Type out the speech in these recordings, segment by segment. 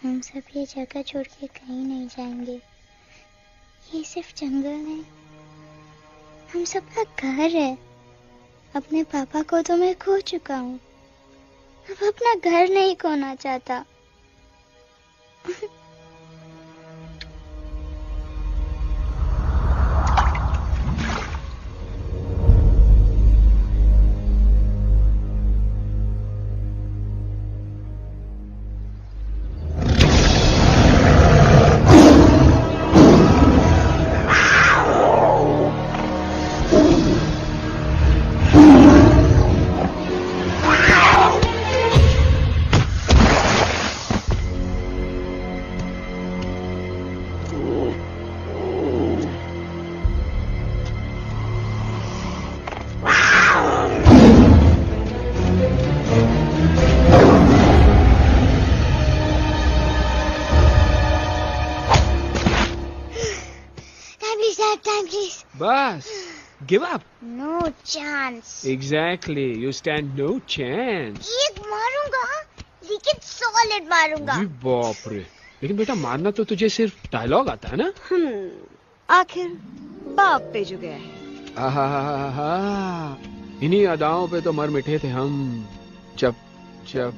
हम सब ये जगह छोड़ के कहीं नहीं जाएंगे। ये सिर्फ जंगल है, हम सबका घर है। अपने पापा को तो मैं खो चुका हूँ, अब अपना घर नहीं खोना चाहता। बस, give up. No chance. Exactly, you stand no chance. एक मारूंगा, लेकिन सॉलिड मारूंगा। जी बाप रे, लेकिन बेटा मारना तो तुझे सिर्फ डायलॉग आता है ना? आखिर बाप पे जो गया है। आहा, इन्हीं अदाओं पे तो मर मिटे थे हम। जब जब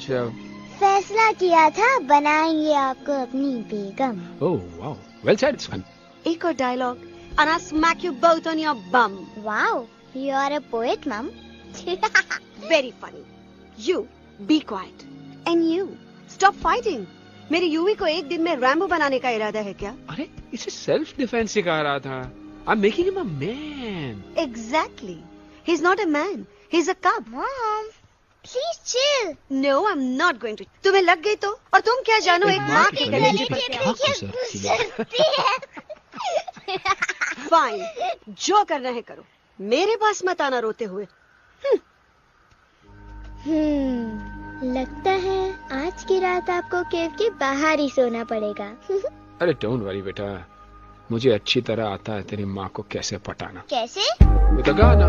जब फैसला किया था बनाएंगे आपको अपनी बेगम। Oh wow, well said, it's fun. एक और dialogue and I'll smack you both on your bum. Wow, you are a poet, Mom. Very funny. You be quiet and you stop fighting. मेरी यूवी को एक दिन में Rambo बनाने का इरादा है क्या? अरे इसे सेल्फ डिफेंस सिखा रहा था। I'm making him a man. Exactly. He's not a man. He's a cub. Mom, please chill. No, I'm not going to. तुम्हें लग गई तो? और तुम क्या जानो एक माँ के कलेजे पर क्या? फाइन, जो करना है करो, मेरे पास मत आना रोते हुए। लगता है आज की रात आपको केव के बाहर ही सोना पड़ेगा। अरे डोंट वरी बेटा, मुझे अच्छी तरह आता है तेरी माँ को कैसे पटाना। कैसे? With a गाना।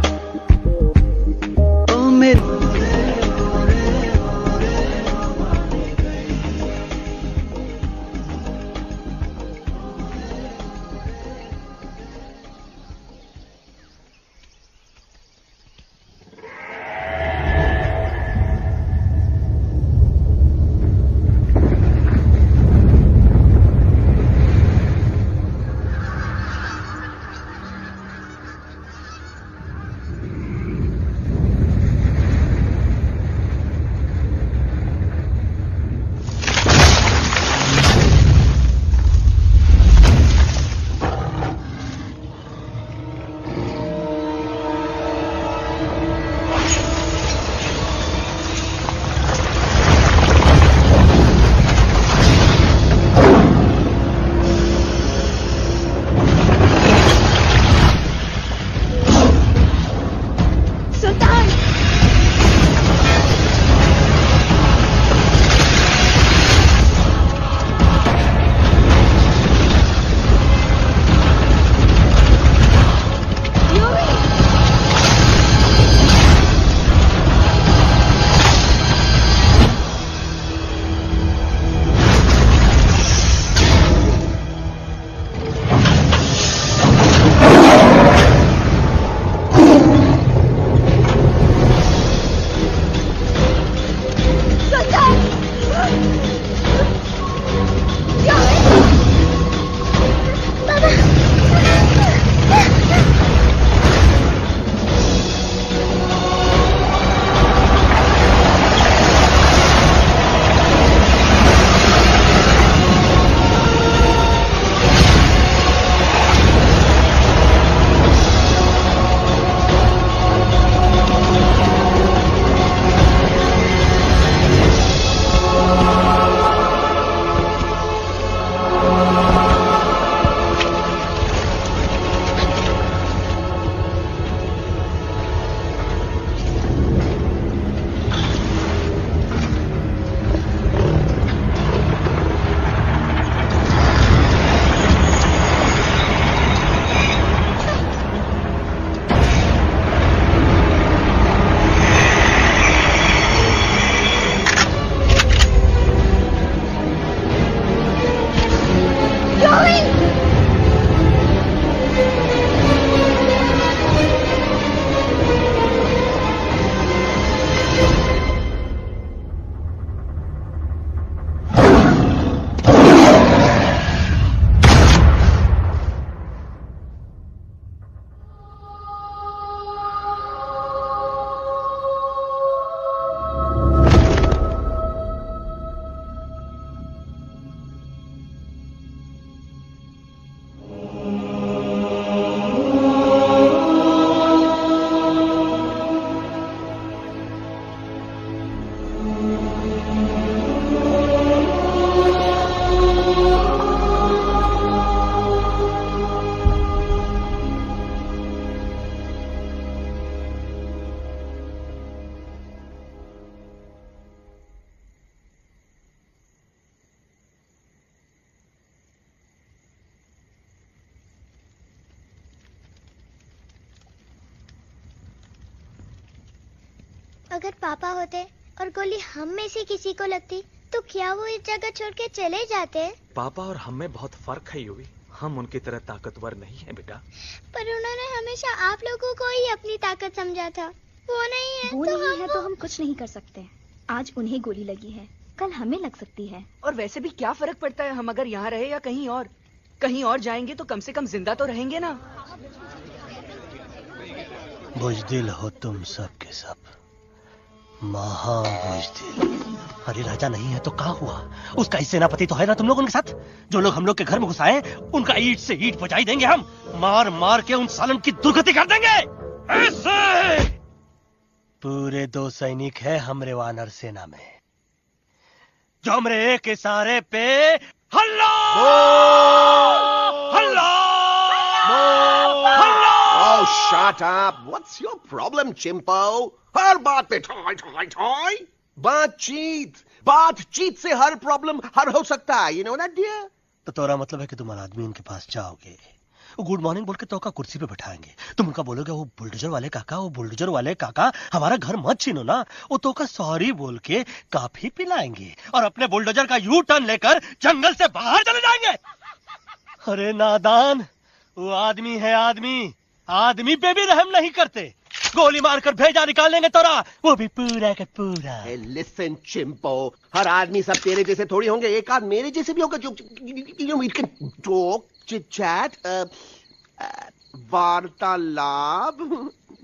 ओ मेरे अगर पापा होते और गोली हम में से किसी को लगती तो क्या वो इस जगह छोड़ के चले जाते? पापा और हम में बहुत फर्क है यूवी। हम उनकी तरह ताकतवर नहीं है बेटा। पर उन्होंने हमेशा आप लोगों को ही अपनी ताकत समझा था। वो नहीं है वो तो नहीं है तो हम कुछ नहीं कर सकते। आज उन्हें गोली लगी है, कल हमें लग सकती है। और वैसे भी क्या फर्क पड़ता है हम अगर यहाँ रहे या कहीं और? कहीं और जाएंगे तो कम से कम जिंदा तो रहेंगे ना। बुज़दिल हो तुम सब के सब, महाबुज़दिल। अरे राजा नहीं है तो क्या हुआ? उसका ही सेनापति तो है ना तुम लोगों के साथ। जो लोग हम लोग के घर में घुस आए उनका ईंट से ईंट बजाई देंगे हम। मार मार के उन सालन की दुर्गति कर देंगे ऐसे। पूरे 2 सैनिक है हमरे वानर सेना में जो हमरे एक इशारे पे हल्ला हल्ला हल्ला। Oh, shut up! What's your problem, Chimpo? हर बात पे ठोय ठोय ठोय। बातचीत से हर प्रॉब्लम हल हो सकता है। You know that, dear? तो तोरा मतलब है कि तुम आदमी उनके पास जाओगे, गुड मॉर्निंग बोल के तो का कुर्सी पे बैठाएंगे। तुम उनका बोलोगे वो बुलडोजर वाले काका हमारा घर मत छीनो ना। वो तो का सॉरी बोल के काफी पिलाएंगे और अपने बुलडोजर का यू टर्न लेकर जंगल से बाहर चले जाएंगे। अरे नादान, वो आदमी है आदमी पे भी रहम नहीं करते। गोली मारकर भेजा निकाल लेंगे तोरा, वो भी पूरा का पूरा। Hey, listen, Chimpo. हर आदमी सब तेरे जैसे थोड़ी होंगे। एक आध मेरे जैसे भी होगा जो we can talk, chit chat, वार्तालाप।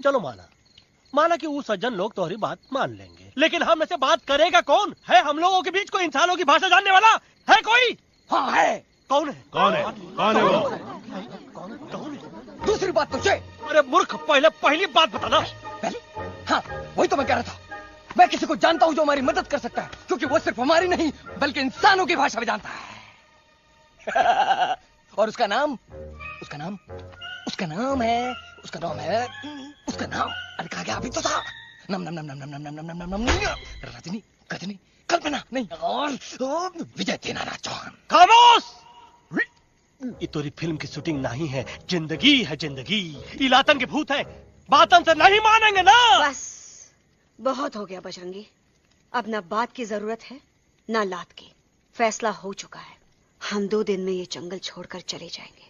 चलो माना कि वो सज्जन लोग तुम्हारी बात मान लेंगे, लेकिन हम में से बात करेगा कौन? है हम लोगों के बीच कोई इंसानों की भाषा जानने वाला है कोई? हाँ है। कौन है वो? दूसरी बात तुझे। अरे मूर्ख, पहली बात बताना। पहले? हाँ, वही तो मैं कह रहा था। मैं किसी को जानता हूँ जो हमारी मदद कर सकता है, क्योंकि वो सिर्फ हमारी नहीं बल्कि इंसानों की भाषा भी जानता है। और उसका नाम है अरे कहा गया अभी तो था। नम रजनी गजनी कल्पना नहीं और विजय देनाराज चौहान। खामोश! ये तोरी फिल्म की शूटिंग नहीं है, जिंदगी है जिंदगी। इलातन के भूत है, बातन से नहीं मानेंगे ना। बस बहुत हो गया बजरंगी। अब ना बात की जरूरत है ना लात की। फैसला हो चुका है। हम 2 दिन में ये जंगल छोड़कर चले जाएंगे।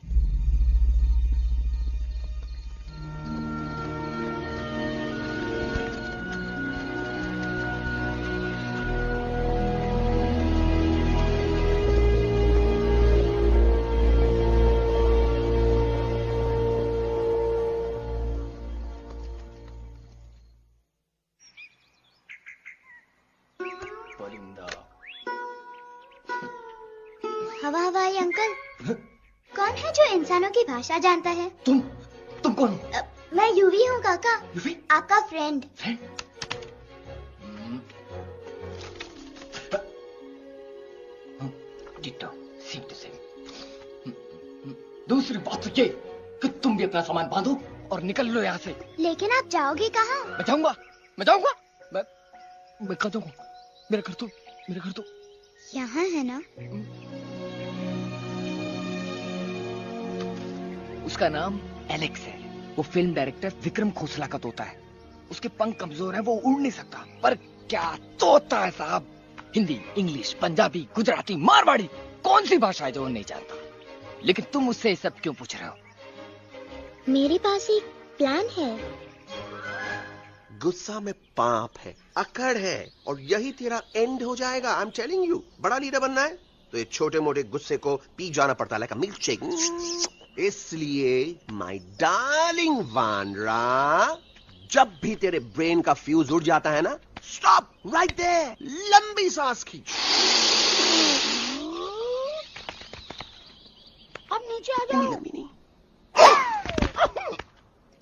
हवाई अंकल, कौन है जो इंसानों की भाषा जानता है? तुम कौन हो? मैं यूवी हूँ काका। यूवी? आपका friend. Ditto, same to same. दूसरी बात तो ये कि तुम भी अपना सामान बांधो और निकल लो यहाँ से। लेकिन आप जाओगे कहाँ? मैं जाऊंगा। मैं कहाँ जाऊंगा? मेरा घर तो यहाँ है ना? उसका नाम एलेक्स है। वो फिल्म डायरेक्टर विक्रम खोसला का तोता है। उसके पंख कमजोर हैं, वो उड़ नहीं सकता। पर क्या तोता है साहब। हिंदी, इंग्लिश, पंजाबी, गुजराती, मारवाड़ी, कौन सी भाषा है जो वो नहीं जानता। लेकिन तुम उससे ये सब क्यों पूछ रहे हो? मेरे पास एक प्लान है। गुस्सा में पाप है, अकड़ है, और यही तेरा एंड हो जाएगा। आई एम टेलिंग यू। बड़ा लीडर बनना है तो ये छोटे मोटे गुस्से को पी जाना पड़ता है, लाइक अ मिल्क शेक। इसलिए माय डार्लिंग वानरा, जब भी तेरे ब्रेन का फ्यूज उड़ जाता है ना, स्टॉप राइट देयर, लंबी सांस खींच। अब नीचे आ जाओ। लंबी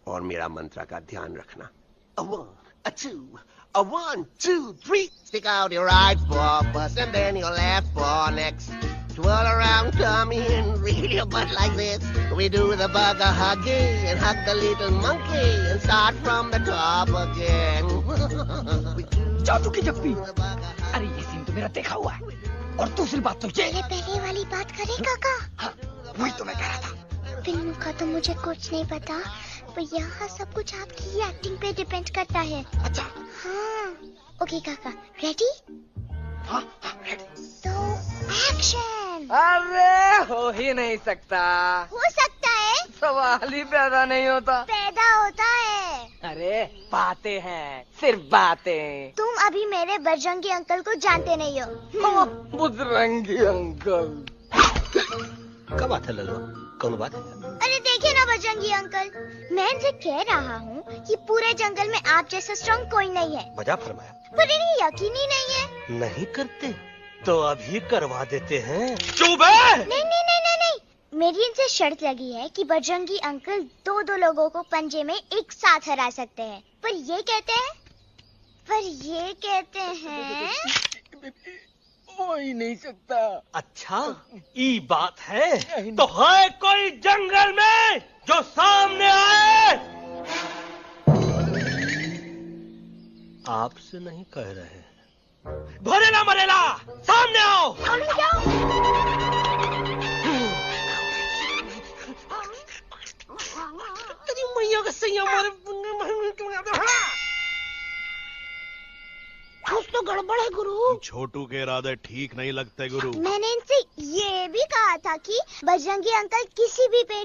और मेरा मंत्र का ध्यान रखना। A 1, a 2, a 1, 2, 3. Stick out your right paw first and then your left paw next. Twirl around, tummy and reel your butt like this. We do the bugger hugging and hug the little monkey and start from the top again. जादू की जप्पी। अरे ये scene तो मेरा देखा हुआ है। और दूसरी बात तो ये। पहले वाली बात करें काका? हाँ, वही तो मैं कह रहा था। फिल्म का तो मुझे कुछ नहीं पता, पर यहाँ सब कुछ आपकी ही एक्टिंग पे डिपेंड करता है। अच्छा। हाँ। ओके काका, रेडी? हाँ रेडी। तो एक्शन। अरे हो ही नहीं सकता। हो सकता है। सवाल ही पैदा नहीं होता। पैदा होता है। अरे बातें हैं, सिर्फ बातें। तुम अभी मेरे बजरंगी अंकल को जानते नहीं हो। बजरंगी अंकल। क्या बात है लल्लू, कौन बात है? अरे देखिए ना बजरंगी अंकल, मैं इनसे कह रहा हूँ कि पूरे जंगल में आप जैसा स्ट्रॉन्ग कोई नहीं है। बजा फरमाया। पर इन्हें यकीन ही नहीं है। नहीं करते तो अभी करवा देते हैं। चुप है। नहीं नहीं नहीं नहीं नहीं, मेरी इनसे शर्त लगी है कि बजरंगी अंकल दो लोगों को पंजे में एक साथ हरा सकते हैं। पर ये कहते हैं हो ही नहीं सकता। अच्छा ये बात है तो है कोई जंगल में जो सामने आए? आपसे नहीं कह रहे, भरेला मरेला सामने आओ। मैया का सैया मारे, कुछ तो गड़बड़ है गुरु। छोटू के इरादे ठीक नहीं लगते गुरु। मैंने इनसे ये भी कहा था कि बजरंगी अंकल किसी भी पेड़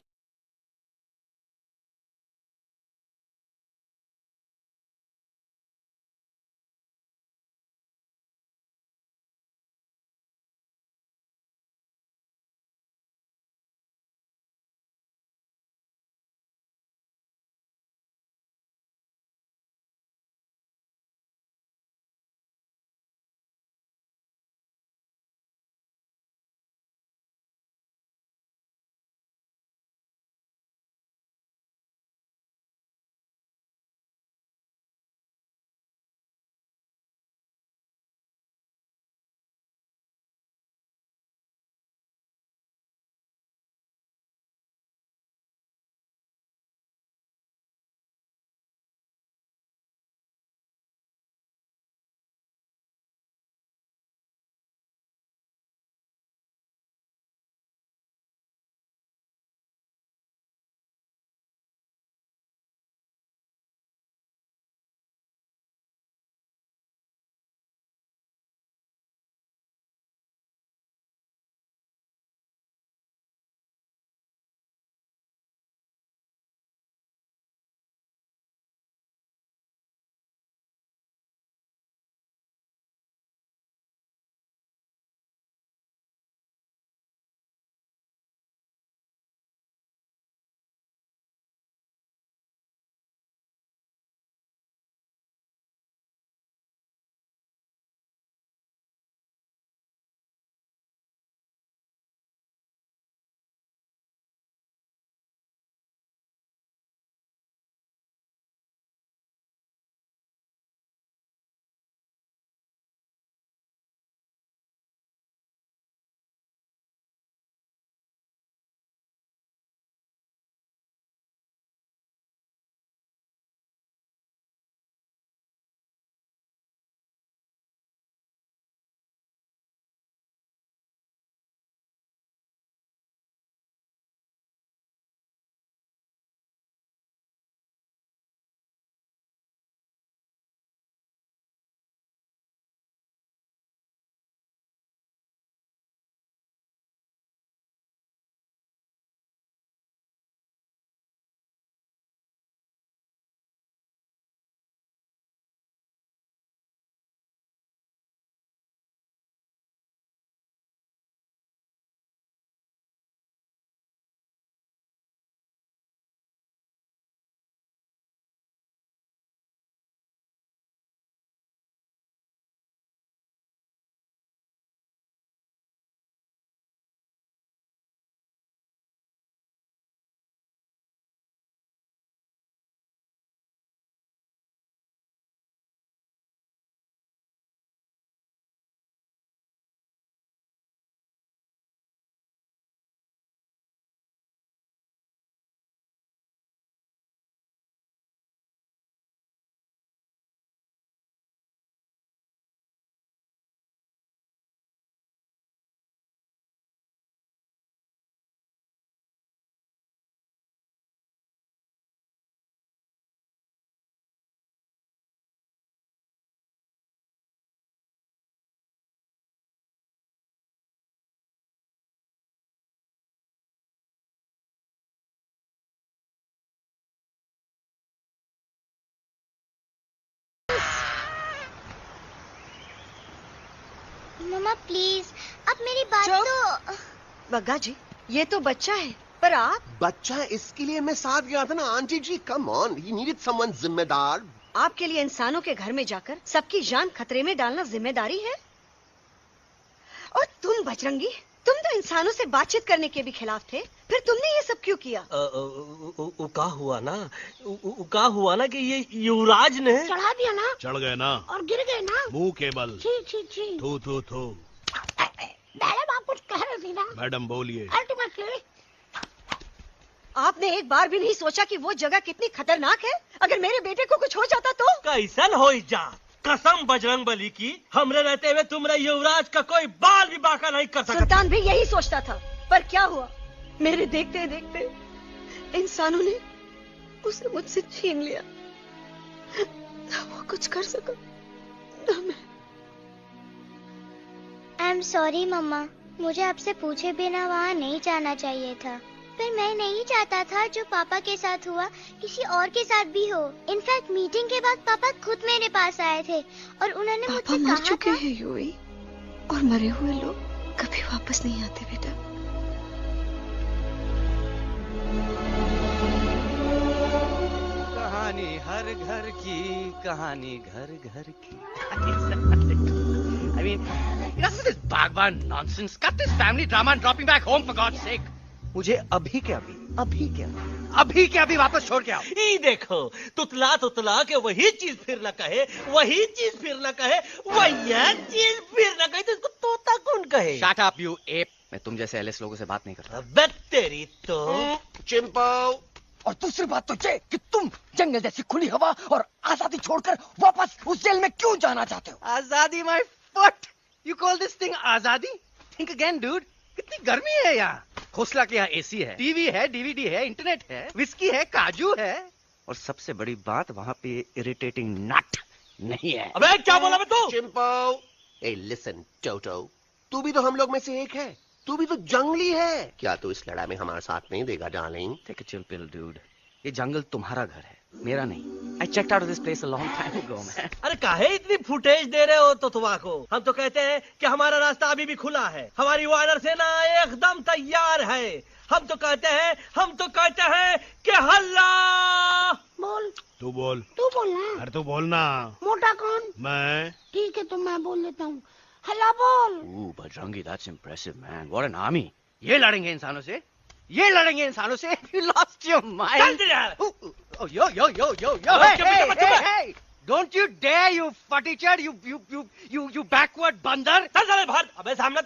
मम्मा प्लीज, अब मेरी बात चुप। तो। बग्गा जी, ये तो बच्चा है, पर आप? बच्चा, इसके लिए मैं साथ गया था ना aunty ji. Come on, he needed someone जिम्मेदार। आपके लिए इंसानों के घर में जाकर सबकी जान खतरे में डालना जिम्मेदारी है? और तुम बजरंगी, तुम तो इंसानों से बातचीत करने के भी खिलाफ थे, फिर तुमने ये सब क्यों किया? का हुआ ना कि ये युवराज ने चढ़ा दिया ना, चढ़ गए ना और गिर गए ना। मुंह के बल। छी छी छी। थू थू थू। मैडम आप कुछ कह रही थी ना? मैडम बोलिए। अल्टीमेटली आपने एक बार भी नहीं सोचा कि वो जगह कितनी खतरनाक है? अगर मेरे बेटे को कुछ हो जाता तो? कैसन हो जा, कसम बजरंग बली की, हमरे रहते हुए तुमरे युवराज का कोई बाल भी बाका नहीं कर सकता। सुल्तान भी यही सोचता था, पर क्या हुआ? मेरे देखते देखते इंसानों ने उसे मुझसे छीन लिया। ना वो कुछ कर सका, ना मैं। आई एम सॉरी मम्मा, मुझे आपसे पूछे बिना वहाँ नहीं जाना चाहिए था। पर मैं नहीं चाहता था जो पापा के साथ हुआ किसी और के साथ भी हो। इनफैक्ट मीटिंग के बाद पापा खुद मेरे पास आए थे और उन्होंने मुझसे मर कहा चुके था हैं यूवी, और मरे हुए लोग कभी वापस नहीं आते बेटा। कहानी हर घर की, कहानी घर घर की। I mean, enough of this Bhagwan nonsense. Cut this family drama and drop me back home for God's sake. मुझे अभी के अभी वापस छोड़ के आओ। ये देखो, तुतला तुतला के वही चीज फिर न कहे, वही चीज फिर न कहे, वही चीज फिर न कहे, तो इसको तोता कौन कहे? Shut up, you ape. मैं तुम जैसे एलएस लोगों से बात नहीं करता। अबे तेरी तो। चिंपो। और दूसरी बात तो ये कि तुम जंगल जैसी खुली हवा और आजादी छोड़कर वापस उस जेल में क्यों जाना चाहते हो? आजादी my foot. You call this thing आजादी? Think again, dude. कितनी गर्मी है यहाँ। खोसला के यहाँ एसी है, टीवी है, डीवीडी है, इंटरनेट है, विस्की है, काजू है, और सबसे बड़ी बात वहाँ पे इरिटेटिंग नट नहीं है। अबे क्या बोला बे तू? चिंपो। ए लिसन टोटो, तू भी तो हम लोग में से एक है। तू भी तो जंगली है। क्या तू इस लड़ाई में हमारा साथ नहीं देगा darling? Take a chill pill, dude. ये जंगल तुम्हारा घर है, मेरा नहीं। I checked out of this place a long time ago, man. अरे काहे इतनी फुटेज दे रहे हो तुतवा को? हम तो कहते हैं कि हमारा रास्ता अभी भी खुला है, हमारी वानर सेना एकदम तैयार है। हम तो कहते हैं कि हल्ला। बोल। तू बोल। तू बोलना। अरे तू बोलना। मोटा कौन? मैं। ठीक है, तो मैं बोल लेता हूँ। हल्ला बोल। Ooh, Bajrangi, that's impressive, man. What an army. ये लड़ेंगे इंसानों से? ये लड़ेंगे इंसानों से? You lost your mind. Oh, yo. Hey. Don't you dare, you futichard, you backward बंदर. चल बाहर। अबे सामने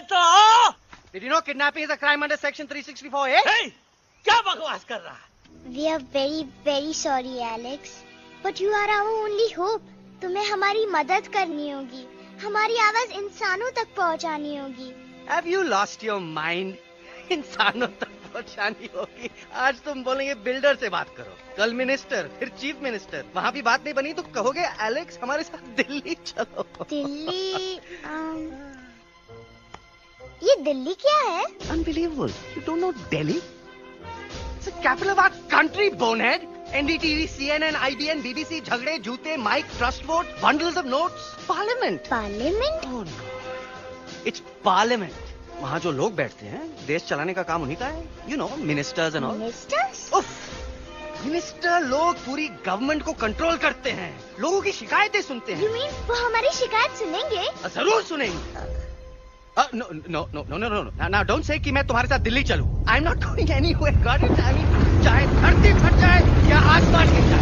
तो आओ। Did you know kidnapping is a crime under section 364A? Hey, क्या बकवास कर रहा है? We are very very sorry Alex, but you are our only hope. तुम्हें हमारी मदद करनी होगी, हमारी आवाज इंसानों तक पहुंचानी होगी। Have you lost your mind? इंसानों तक पहुंचानी होगी। आज तुम बोलेंगे बिल्डर से बात करो, कल मिनिस्टर, फिर चीफ मिनिस्टर। वहाँ भी बात नहीं बनी तो कहोगे एलेक्स हमारे साथ दिल्ली चलो। दिल्ली ये दिल्ली क्या है? Unbelievable. You don't know Delhi? It's the capital of our country, bonehead. NDTV, CNN, IBN, BBC, झगड़े, जूते, mike, trust vote, bundles of notes, parliament. Parliament? Oh no. It's parliament. वहाँ जो लोग बैठते हैं, देश चलाने का काम उन्हीं का है। You know, ministers and all. Ministers? उफ, मिनिस्टर लोग पूरी गवर्नमेंट को कंट्रोल करते हैं, लोगों की शिकायतें सुनते You हैं। mean वो हमारी शिकायत सुनेंगे? जरूर सुनेंगे। No. Now don't say कि मैं तुम्हारे साथ दिल्ली चलूं. I'm not going anywhere. Got it? I mean, चाहे धरती फट जाए या आसमान गिर जाए।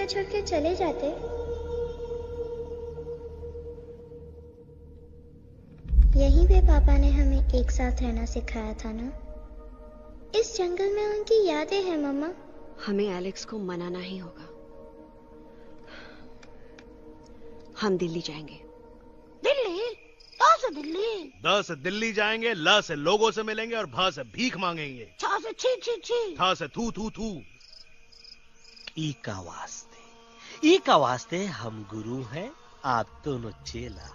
जगह छोड़ के चले जाते। यहीं पे पापा ने हमें एक साथ रहना सिखाया था ना। इस जंगल में उनकी यादें हैं मम्मा। हमें एलेक्स को मनाना ही होगा। हम दिल्ली जाएंगे। दिल्ली? कहाँ से दिल्ली? द से दिल्ली जाएंगे, ल से लोगों से मिलेंगे और भ से भीख मांगेंगे, छ से छी छी छी, थ से थू थू थू। ई का वास्ते हम गुरु हैं, आप दोनों चेला।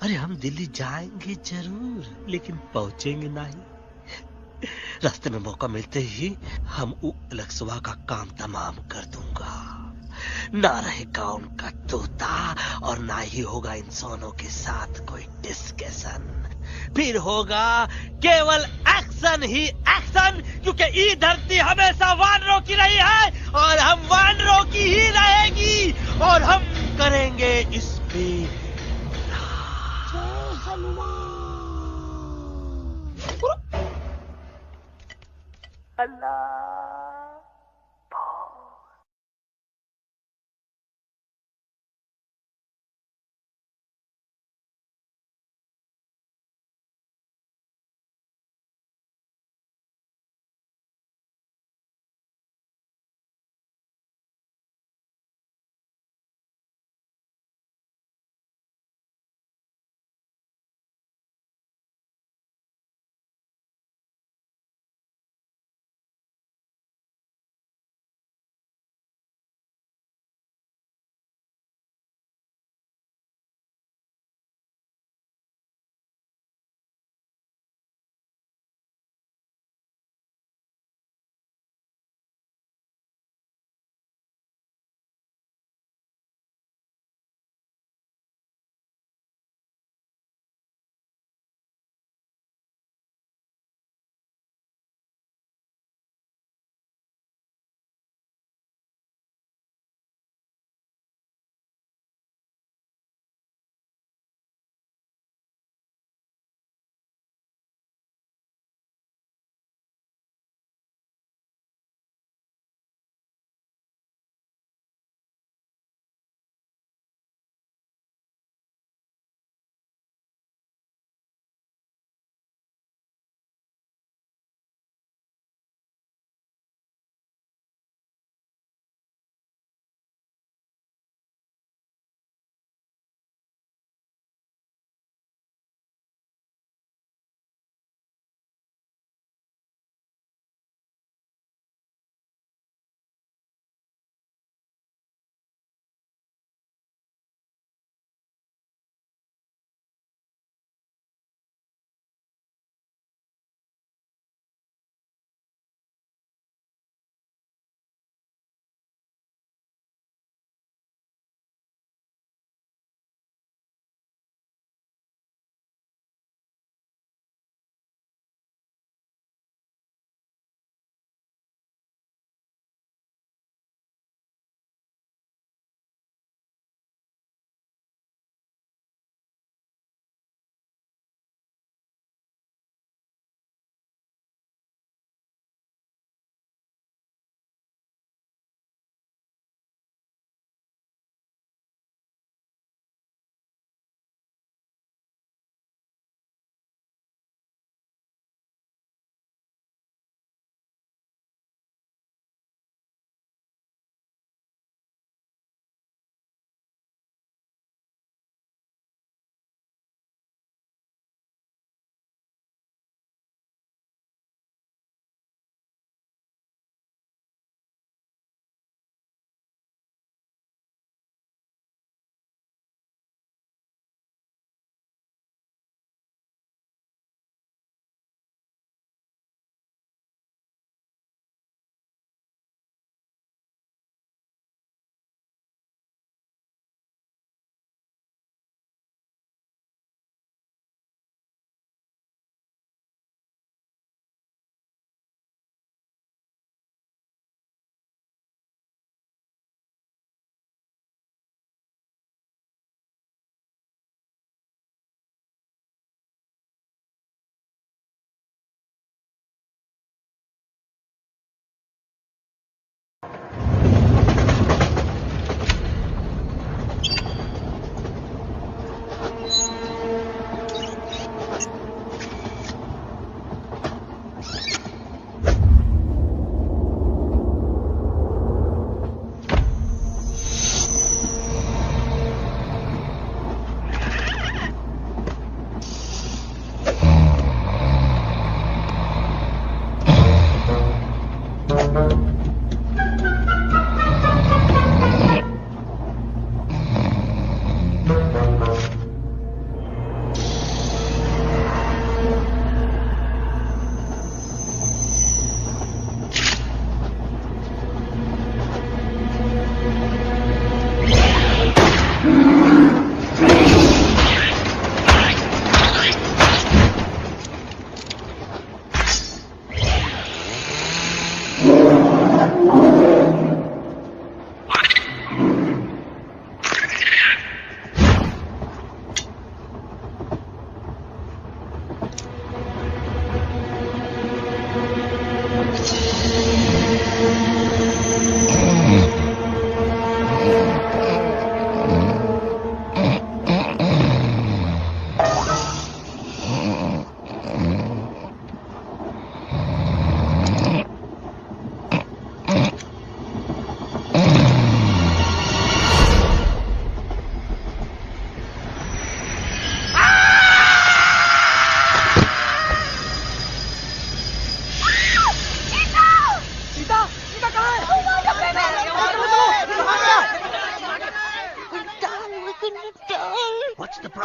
अरे हम दिल्ली जाएंगे जरूर, लेकिन पहुंचेंगे नहीं। रास्ते में मौका मिलते ही हम अलक्सवा का काम तमाम कर दूंगा। ना रहेगा उनका तोता और ना ही होगा इंसानों के साथ कोई डिस्कशन। फिर होगा केवल एक्शन ही एक्शन, क्योंकि ये धरती हमेशा वानरों की रही है और हम वानरों की ही रहेगी और हम करेंगे इस पे जय हनुमान। अल्लाह।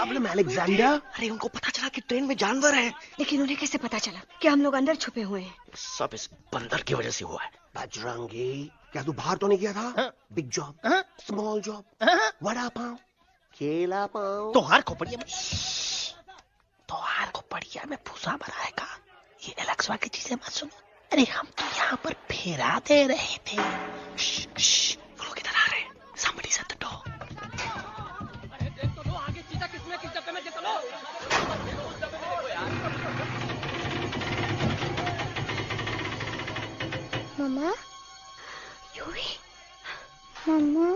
Problem Alexander? अरे उनको पता चला कि ट्रेन में जानवर है। लेकिन उन्हें कैसे पता चला कि हम लोग अंदर छुपे हुए हैं? सब इस बंदर की वजह से हुआ है। बजरंगी, क्या तू बाहर तो नहीं गया था? Big job, small job, vada pav, केला पाव। तोहार को बढ़िया में भूसा बनाएगा। ये एलेक्सा की चीजें मत सुनो। अरे हम तो यहाँ पर फेरा दे रहे थे। वो लोग इधर आ रहे हैं। Somebody shut the door. Mama, Yuvi, mama,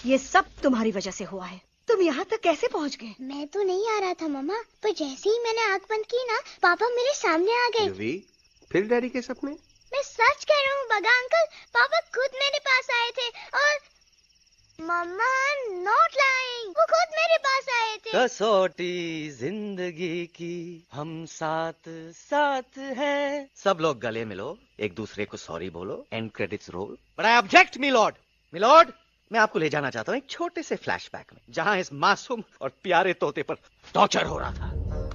ये सब तुम्हारी वजह से हुआ है। तुम यहाँ तक कैसे पहुँच गए? मैं तो नहीं आ रहा था मम्मा, पर जैसे ही मैंने आंख बंद की ना, पापा मेरे सामने आ गए। यूवी, फिर डैडी के सपने? मैं सच कह रहा हूँ बगा अंकल, पापा खुद मेरे पास आए थे और मम्मा नॉट लाइंग, वो खुद मेरे पास आए थे। कसौटी जिंदगी की हम साथ साथ हैं। सब लोग गले मिलो, एक दूसरे को सॉरी बोलो, and credits roll. But I object milord, मैं आपको ले जाना चाहता हूँ एक छोटे से फ्लैशबैक में, जहाँ इस मासूम और प्यारे तोते पर टॉर्चर हो रहा था।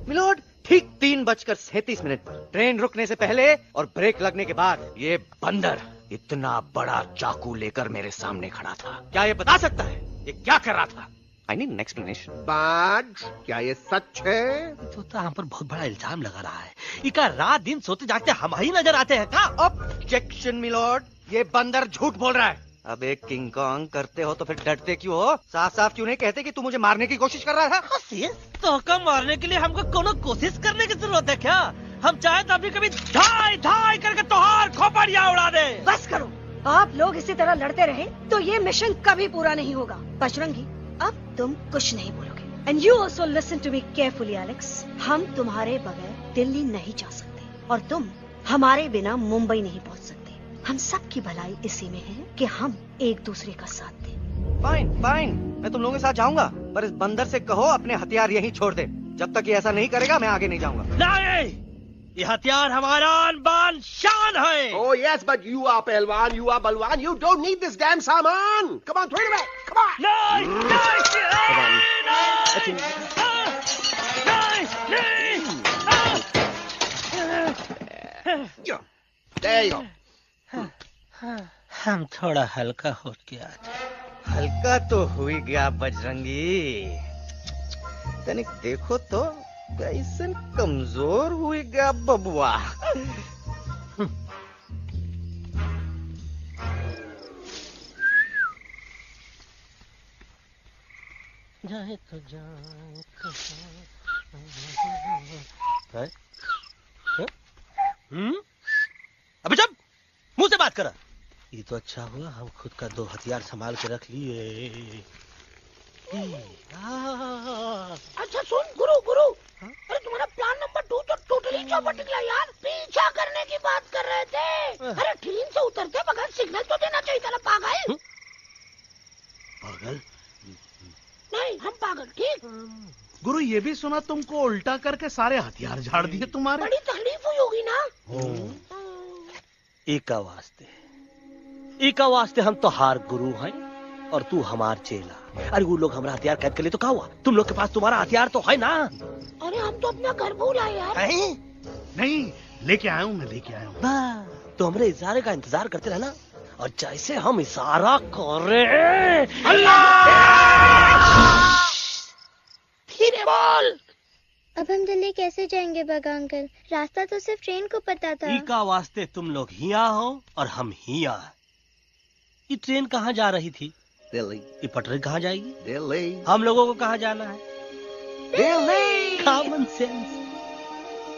मिलॉर्ड, ठीक 3:37 पर ट्रेन रुकने से पहले और ब्रेक लगने के बाद ये बंदर इतना बड़ा चाकू लेकर मेरे सामने खड़ा था। क्या ये बता सकता है ये क्या कर रहा था? I need an explanation. बाज, क्या ये सच है? तो हम पर बहुत बड़ा इल्जाम लगा रहा है। इका रात दिन सोते जागते हम ही नजर आते हैं का? ऑब्जेक्शन मिलॉर्ड, ये बंदर झूठ बोल रहा है। अब एक किंग कॉन्ग करते हो तो फिर डरते क्यों हो? साफ साफ क्यों नहीं कहते कि तू मुझे मारने की कोशिश कर रहा था? तो मारने के लिए हमको कोनो कोशिश करने की जरूरत है क्या? हम चाहे तो अभी कभी धाई धाई करके तोहार खोपड़िया उड़ा दे। बस करो, आप लोग इसी तरह लड़ते रहे तो ये मिशन कभी पूरा नहीं होगा। बजरंगी, अब तुम कुछ नहीं बोलोगे। And you also listen to me carefully Alex. हम तुम्हारे बगैर दिल्ली नहीं जा सकते और तुम हमारे बिना मुंबई नहीं पहुंच सकते। हम सब की भलाई इसी में है कि हम एक दूसरे का साथ दें। फाइन, मैं तुम लोगों के साथ जाऊंगा, पर इस बंदर से कहो अपने हथियार यहीं छोड़ दे। जब तक ये ऐसा नहीं करेगा मैं आगे नहीं जाऊंगा। नहीं, ये हथियार हमारा आन-बान शान है। Oh yes, but you are पहलवान, you are बलवान, you don't need this damn सामान. Come on, throw it away. Come on. नहीं। There you go. हम थोड़ा हल्का हो गया। हल्का तो हुई गया बजरंगी, तनिक देखो तो कैसन कमजोर हुई गया बबुआ। जाए तो जाए अबे जब मुंह से बात करा। ये तो अच्छा हुआ हम खुद का 2 हथियार संभाल के रख लिए। अच्छा सुन गुरु, अरे तुम्हारा प्लान नंबर 2 तो टोटली चौपट निकला यार। पीछा करने की बात कर रहे थे। अरे ट्रेन से उतरते बगैर सिग्नल तो देना चाहिए था ना पागल। पागल नहीं, हम पागल, ठीक। गुरु, ये भी सुना तुमको उल्टा करके सारे हथियार झाड़ दिए तुम्हारे। बड़ी तकलीफ हुई होगी ना। एका वास्ते हम तो हार गुरु हैं और तू हमार चेला। अरे वो लोग हमारा हथियार कैद कर ले तो क्या हुआ? तुम लोग के पास तुम्हारा हथियार तो है ना। अरे हम तो अपना घर भूल आए यार। नहीं, लेके आया हूँ, मैं लेके आया हूँ। तो हमारे इशारे का इंतजार करते रहना और जैसे हम इशारा कर रहे अल्लाह धीरे बोल। अब हम दिल्ली कैसे जाएंगे बगा अंकल? रास्ता तो सिर्फ ट्रेन को पता था। एका वास्ते तुम लोग हिया हो और हम हिया। ये ट्रेन कहाँ जा रही थी? दिल्ली। ये पटरी कहाँ जाएगी? दिल्ली। हम लोगों को कहाँ जाना है? Delhi. Common sense.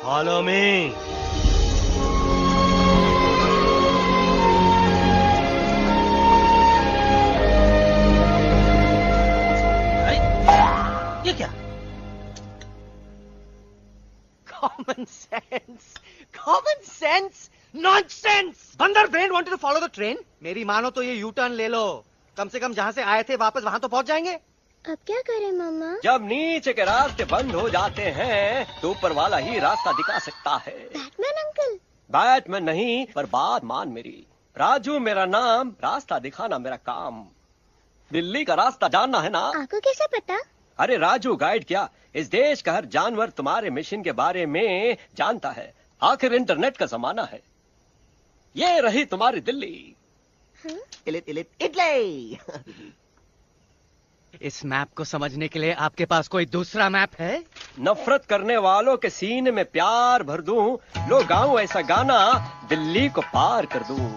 Follow me. ये क्या? सेंस? नॉनसेंस! बंदर brain wanted to follow the train. मेरी मानो तो ये यू टर्न ले लो, कम से कम जहाँ से आए थे वापस वहाँ तो पहुँच जाएंगे। अब क्या करें मामा? जब नीचे के रास्ते बंद हो जाते हैं तो ऊपर वाला ही रास्ता दिखा सकता है। Batman uncle? बैटमैन नहीं, पर बात मान मेरी। राजू मेरा नाम, रास्ता दिखाना मेरा काम। दिल्ली का रास्ता जानना है ना? आपको कैसे पता? अरे राजू गाइड क्या, इस देश का हर जानवर तुम्हारे मिशन के बारे में जानता है। आखिर इंटरनेट का जमाना है। ये रही तुम्हारी दिल्ली। इटली। इस मैप को समझने के लिए आपके पास कोई दूसरा मैप है? नफरत करने वालों के सीने में प्यार भर दूं, लो गाऊं ऐसा गाना, दिल्ली को पार कर दूं।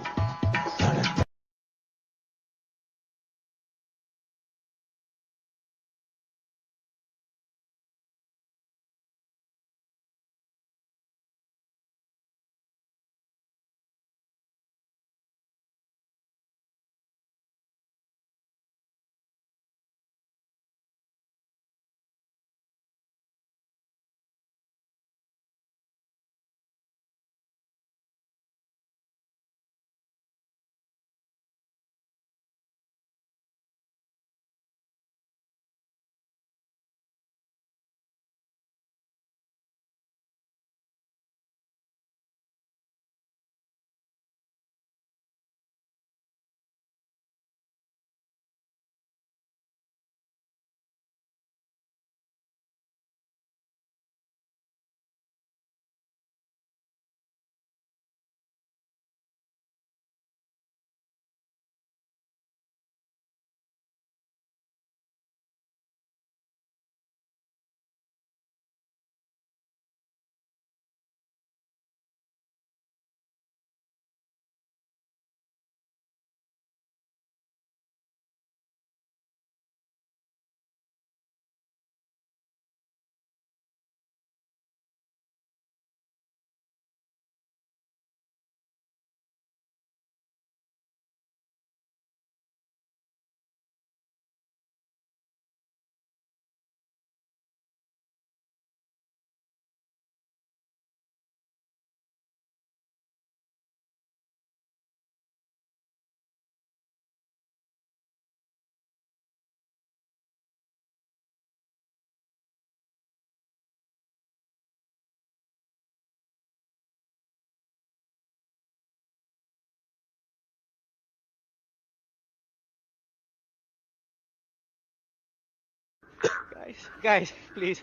Guys, please,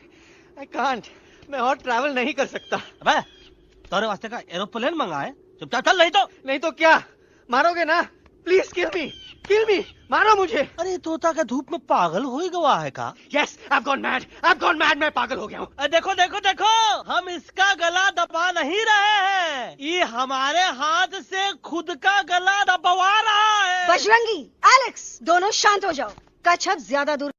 I can't. मैं और ट्रैवल नहीं कर सकता। अबे, तोरे वास्ते का एरोप्लेन मंगाए, चुपचाप चल, नहीं तो क्या मारोगे ना? प्लीज किल मी, मारो मुझे। अरे तोता के धूप में पागल हो ही गवा है का? Yes, I've gone mad, मैं पागल हो गया हूँ। देखो, हम इसका गला दबा नहीं रहे हैं, ये हमारे हाथ से खुद का गला दबवा रहा है। बजरंगी, एलेक्स, दोनों शांत हो जाओ। कच्छप ज्यादा दूर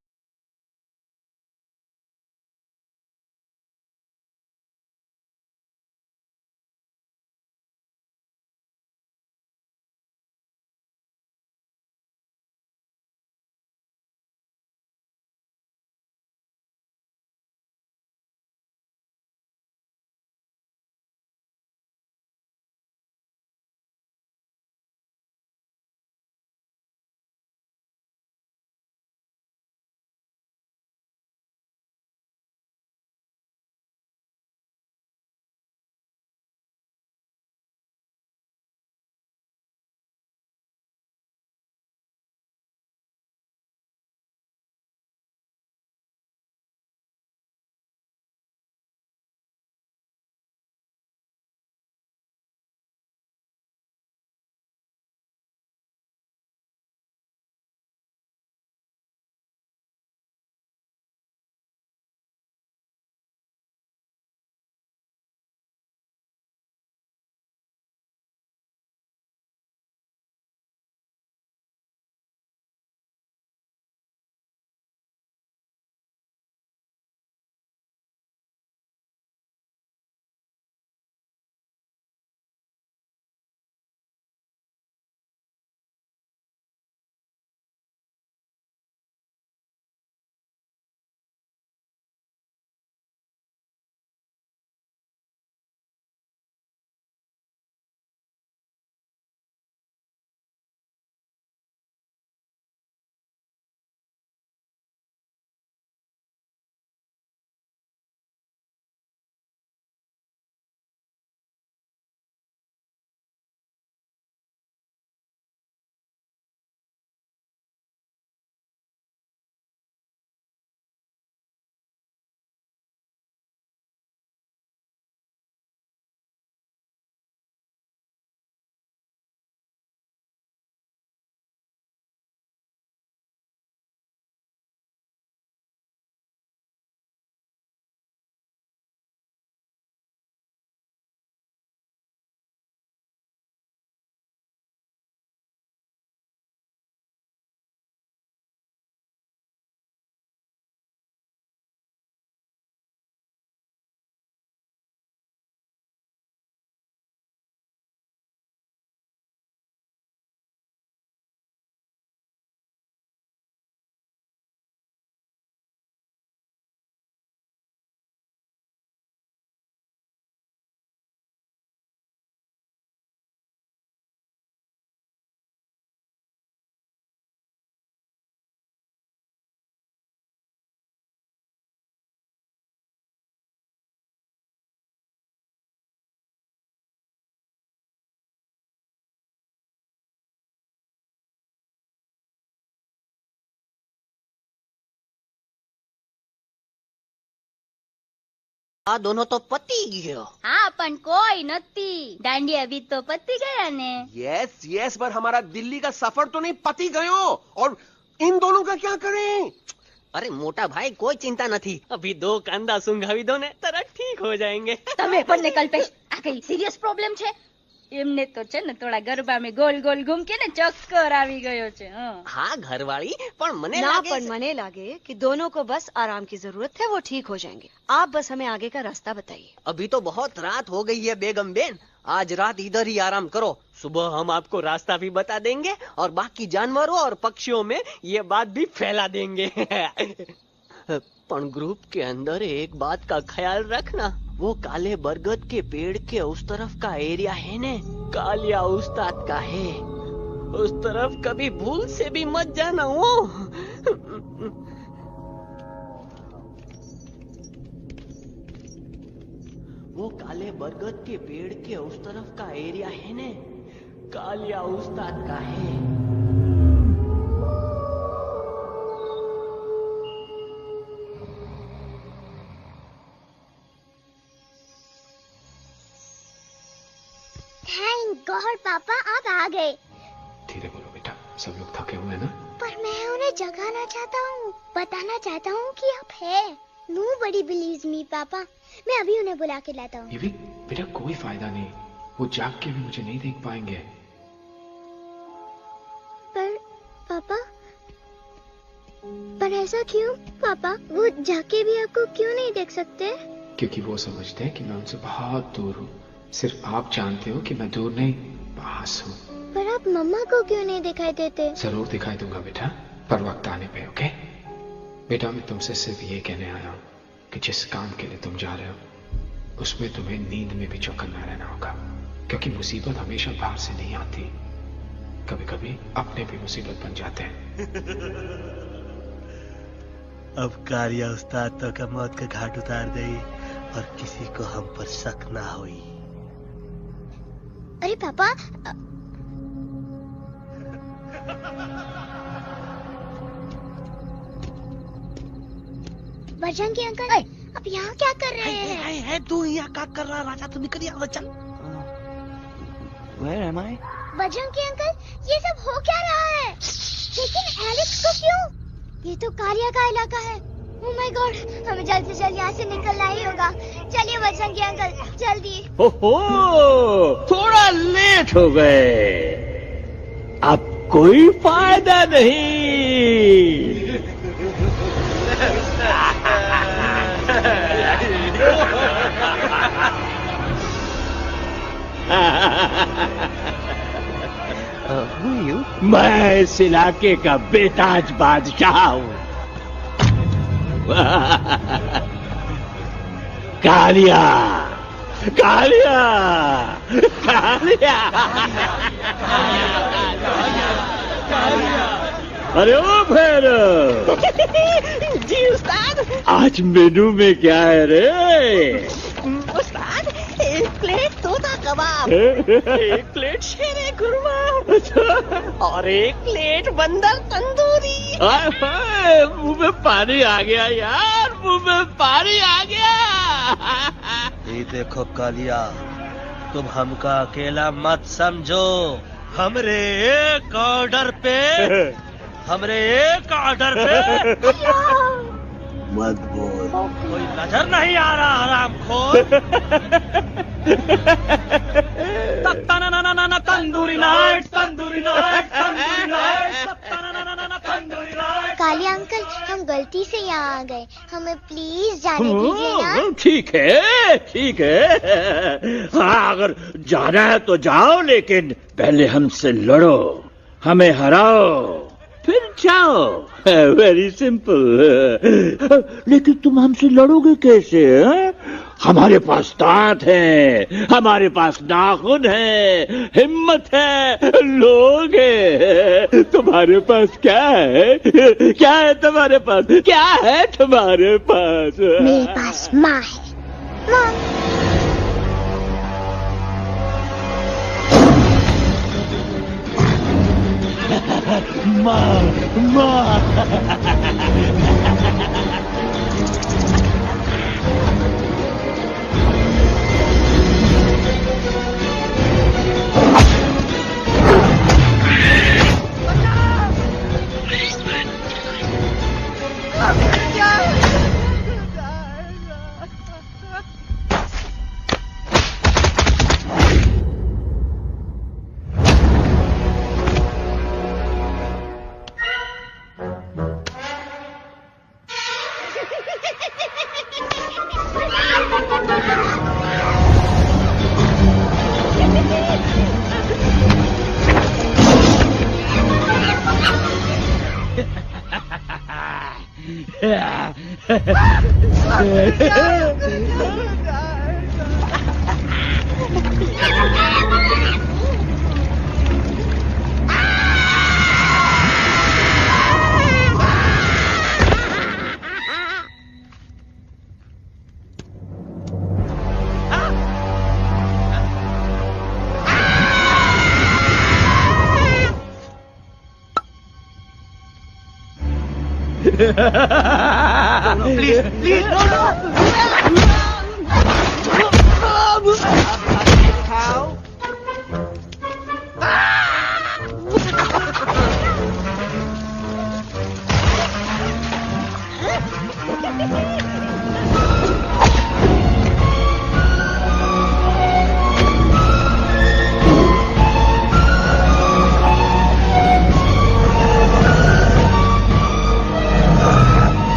આ દોનો તો પતી ગયો. हाँ पण कोई नती दांडिया भी तो पति गया ने. यस यस, पर हमारा दिल्ली का सफर तो नहीं पति गयो. और इन दोनों का क्या करें? અરે મોટા ભાઈ કોઈ ચિંતા નથી. અભી 2 કાંદા સુંઘાવી દો ને તરત ઠીક હો જાયેંગે. તમે પણ ને કલ્પેશ આ કઈ સિરિયસ પ્રોબ્લેમ છે? એમને તો છે ને થોડા ગરબામાં ગોલ ગોલ ઘૂમ કે ને ચક્કર આવી ગયો છે. हाँ घरवाली पर मने ना लागे पर मने लागे कि दोनों को बस आराम की जरूरत है, वो ठीक हो जाएंगे. आप बस हमें आगे का रास्ता बताइए. अभी तो बहुत रात हो गई है बेगम बेन. आज रात इधर ही आराम करो. सुबह हम आपको रास्ता भी बता देंगे और बाकी जानवरों और पक्षियों में ये बात भी फैला देंगे. पण ग्रुप के अंदर एक बात का ख्याल रखना. वो काले बरगद के पेड़ के उस तरफ का एरिया है ने कालिया उस्ताद का है. उस तरफ कभी भूल से भी मत जाना. वो काले बरगद के पेड़ के उस तरफ का एरिया है ने कालिया उस्ताद का है. थैंक गॉड पापा आप आ गए. धीरे बोलो बेटा, सब लोग थके हुए हैं ना. पर मैं उन्हें जगाना चाहता हूँ, बताना चाहता हूँ कि आप है. Nobody believes me पापा. मैं अभी उन्हें बुला के लाता हूँ. ये भी बेटा कोई फायदा नहीं, वो जाग के भी मुझे नहीं देख पाएंगे. पर ऐसा क्यों पापा? वो जाग के भी आपको क्यों नहीं देख सकते? क्योंकि वो समझते हैं कि मैं उनसे बहुत दूर हूँ. सिर्फ आप जानते हो कि मैं दूर नहीं, पास हूँ. पर आप मम्मा को क्यों नहीं दिखाई देते? जरूर दिखाई दूंगा बेटा, पर वक्त आने पे. ओके बेटा, मैं तुमसे सिर्फ ये कहने आया हूँ कि जिस काम के लिए तुम जा रहे हो उसमें तुम्हें नींद में भी चौकन्ना रहना होगा. क्योंकि मुसीबत हमेशा बाहर से नहीं आती, कभी कभी अपने भी मुसीबत बन जाते हैं. अब कालिया उस्ताद तो का मौत का घाट उतार गई और किसी को हम पर शक ना हुई. अरे पापा बजरंगी अंकल अब यहाँ क्या कर रहे हैं? है तू यहाँ क्या कर रहा? राजा तू निकल यहाँ, चल. Where am I? Bajrangi uncle ये सब हो क्या रहा है? लेकिन एलेक्स को क्यों? ये तो कालिया का इलाका है. ओह माय गॉड, हमें जल्द से जल्द यहाँ से निकलना ही होगा. चलिए बजरंगी अंकल जल्दी. ओहो, थोड़ा लेट हो गए. अब कोई फायदा नहीं. Who are you? मैं इस इलाके का बेताज बादशाह हूँ. कालिया कालिया कालिया. अरे ओ भैरव. जी उस्ताद. आज मेनू में क्या है रे? उस्ताद एक प्लेट तोता कबाब, एक प्लेट शेरे कुरमा और एक प्लेट बंदर तंदूरी. मुंह में पानी आ गया यार, मुंह में पानी आ गया. ये देखो कालिया, तुम हमका अकेला मत समझो. हमरे एक ऑर्डर पे मत बोल. कोई नजर नहीं आ रहा हरामखोर. Tandoori night, tandoori night, tandoori night, tandoori night. Kalia uncle हम गलती से यहाँ आ गए, हमें प्लीज जाने दीजिए ना. ठीक है ठीक है. हाँ अगर जाना है तो जाओ, लेकिन पहले हमसे लड़ो, हमें हराओ, फिर जाओ. Very simple. लेकिन तुम हमसे लड़ोगे कैसे? हमारे पास दांत है, हमारे पास नाखून है, हिम्मत है, लोग है. तुम्हारे पास क्या है? क्या है तुम्हारे पास? क्या है तुम्हारे पास? मेरे पास माँ है. माँ माँ. प्लीज प्लीज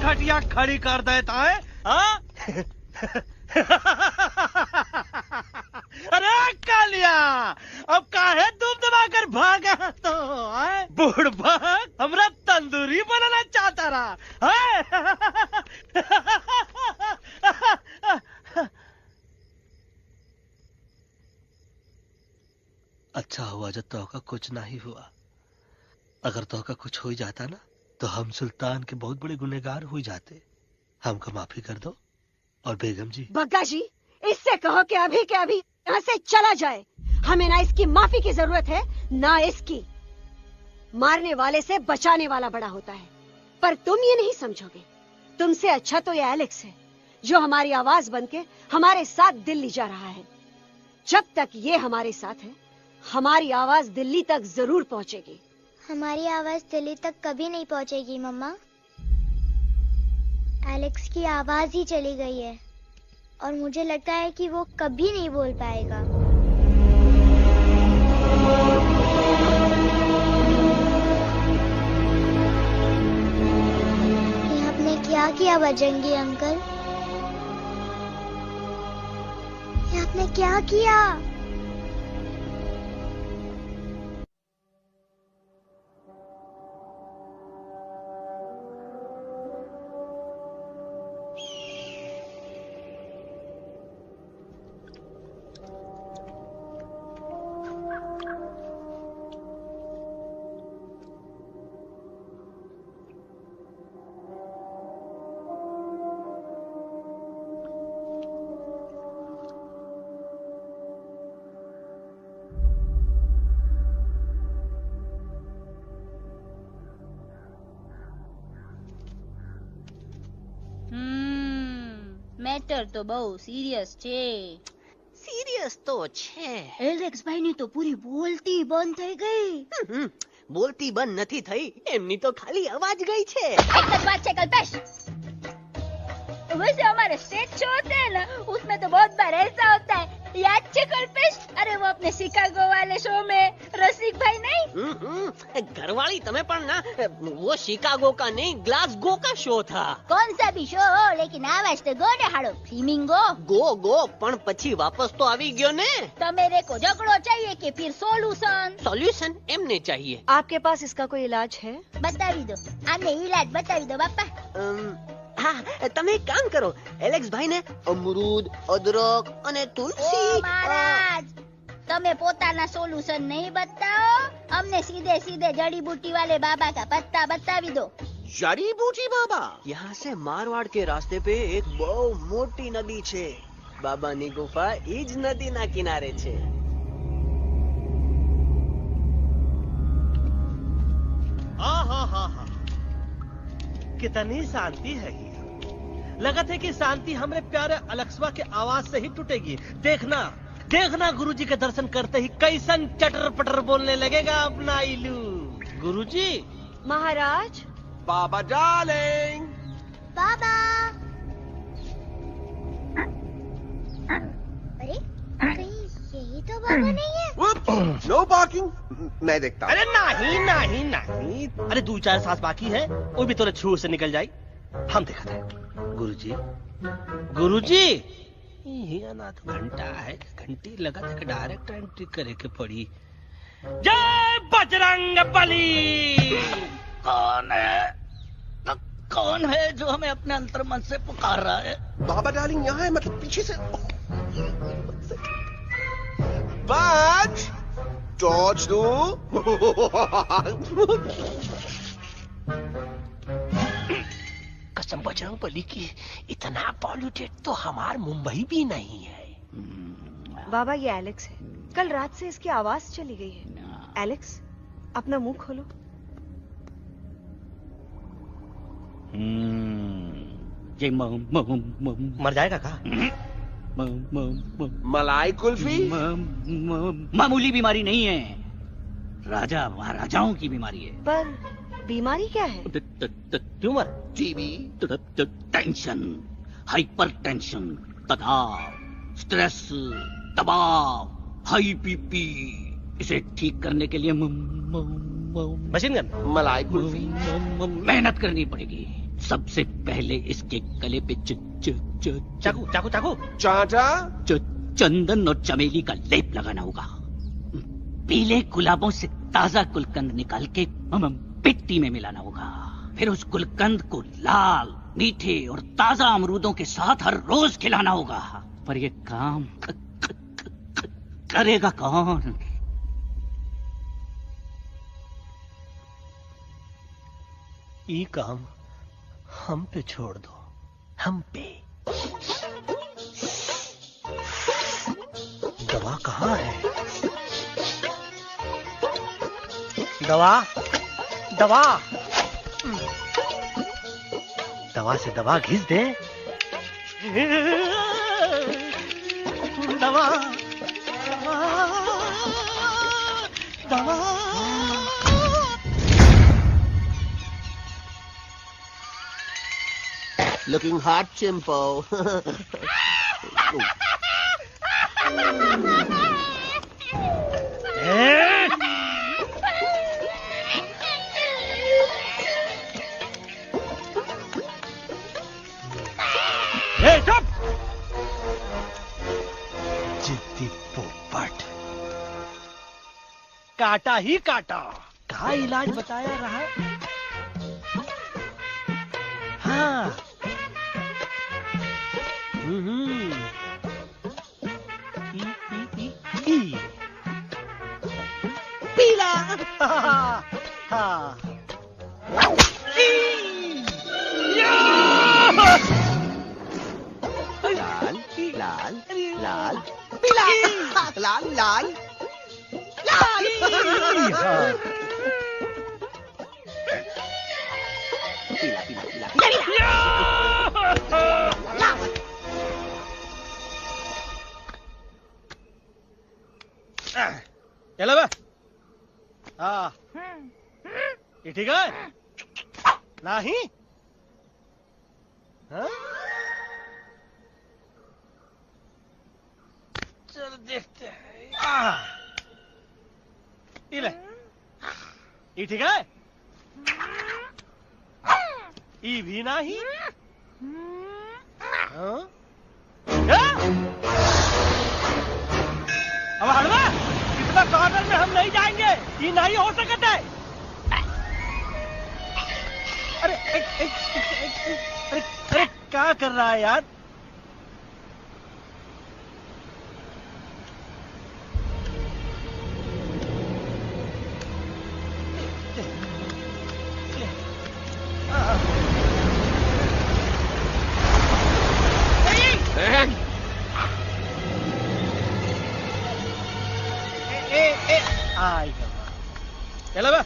घटिया खड़ी कर देता है। अरे कालिया, अब काहे तुम दबाकर भागा तो बुढ़बा हमरा तंदूरी बनाना चाहता रहा। अच्छा हुआ जब तोहका कुछ नहीं हुआ। अगर तोहका कुछ हो जाता ना तो हम सुल्तान के बहुत बड़े गुनहगार हो जाते। हमको माफी कर दो। और बेगम जी, बग्गा जी, इससे कहो कि अभी के अभी यहाँ से चला जाए। हमें ना इसकी माफी की जरूरत है ना इसकी। मारने वाले से बचाने वाला बड़ा होता है, पर तुम ये नहीं समझोगे। तुमसे अच्छा तो ये एलेक्स है जो हमारी आवाज बनके हमारे साथ दिल्ली जा रहा है। जब तक ये हमारे साथ है हमारी आवाज दिल्ली तक जरूर पहुंचेगी। हमारी आवाज दिल्ली तक कभी नहीं पहुंचेगी मम्मा। एलेक्स की आवाज ही चली गई है और मुझे लगता है कि वो कभी नहीं बोल पाएगा। ये आपने क्या किया बजरंगी अंकल? ये आपने क्या किया? મેટર તો બહુ સિરિયસ છે। સિરિયસ તો છે। એલેક્સ ભાઈ ની તો પૂરી બોલતી બંધ થઈ ગઈ। બોલતી બંધ નથી થઈ, એમની તો ખાલી અવાજ ગઈ છે। एक बात છે कल्पेश, वैसे हमारे स्टेज शो होते हैं ना उसमें तो बहुत बार ऐसा होता है, याद है कल्पेश? अरे वो अपने शिकागो वाले शो में रसिक भाई नहीं? घरवाली तमें पण ना, वो शिकागो का नहीं ग्लासगो का शो था। कौन सा भी शो हो लेकिन आवाज तो गो ने हाड़ो। फ्लेमिंगो गो गो पण પછી वापस तो આવી ગયો ने। तो मेरे को झगड़ो चाहिए कि फिर सोल्यूशन? सोल्यूशन एमने चाहिए। आपके पास इसका कोई इलाज है? बतावी दो, आने इलाज बतावी दो बापा। हाँ, તમે એક કામ કરો, એલેક્સ ભાઈ ને અમરૂદ, અદરક અને તુલસી। ओ महाराज, તમે પોતાના સોલ્યુશન नहीं बताओ, हमने सीधे सीधे जड़ी बूटी वाले बाबा का पत्ता बतावी दो। जड़ी बूटी बाबा? यहाँ से मारवाड़ के रास्ते पे एक बहु मोटी नदी छे। बाबा नी गुफा इज नदी ना किनारे छे। कितनी शांति है ये। लगत है कि शांति हमरे प्यारे अलेक्सवा के आवाज से ही टूटेगी। देखना देखना गुरुजी के दर्शन करते ही कैसन चटर पटर बोलने लगेगा अपना इलू। गुरुजी। महाराज। बाबा डार्लिंग। बाबा। अरे कहीं यही तो बाबा नहीं है? No parking. मैं देखता हूँ। अरे नहीं नहीं नहीं, अरे 2-4 सांस बाकी है, वो भी तो छू से निकल जाए। हम देखा था। गुरुजी गुरुजी ये ना तो घंटा है, घंटी लगा था कि डायरेक्ट एंट्री करे के पड़ी। जय बजरंग बली। कौन है जो हमें अपने अंतर्मन से पुकार रहा है? बाबा डार्लिंग यहाँ है, मतलब पीछे से। बाज टॉर्च दो। कसम बजरंग बली की, इतना पॉल्यूटेड तो हमार मुंबई भी नहीं है। बाबा ये एलेक्स है, कल रात से इसकी आवाज चली गई है। एलेक्स अपना मुंह खोलो। ये मर जाएगा का? मलाई कुल्फी? मामूली बीमारी नहीं है, राजा महाराजाओं की बीमारी है। पर बीमारी क्या है? Tumour, TB, tension, hyper tension, तनाव, स्ट्रेस, दबाव, हाई बीपी। इसे ठीक करने के लिए मशीन गन, मलाई कुल्फी, मेहनत करनी पड़ेगी। सबसे पहले इसके गले पे चाकू चाकू चाकू चाटा, चंदन और चमेली का लेप लगाना होगा। पीले गुलाबों से ताजा गुलकंद निकाल के पिट्टी में मिलाना होगा। फिर उस गुलकंद को लाल, मीठे और ताजा अमरूदों के साथ हर रोज खिलाना होगा। पर ये काम करेगा कौन? ये काम हम पे छोड़ दो, हम पे। दवा कहाँ है? दवा दवा दवा से दवा घिस दे। दवा दवा। Looking hot, Chimpo. चुप! जिद्दी पोपट, काटा ही काटा। कहाँ इलाज बताया रहा? हाँ। पीला। हाँ। लाल लाल लाल पीला, लाल लाल लाल। पीला पीला पीला पीला। चलो बे। हाँ, ये ठीक है? नहीं? हाँ? चलो देखते हैं। ये ले, ये ठीक है? ये भी नहीं? हाँ? अब हटवा, इतना कॉर्नर में हम नहीं जाएंगे, ये नहीं हो सकता है। अरे अरे अरे क्या कर रहा है यार? आई चलो बे।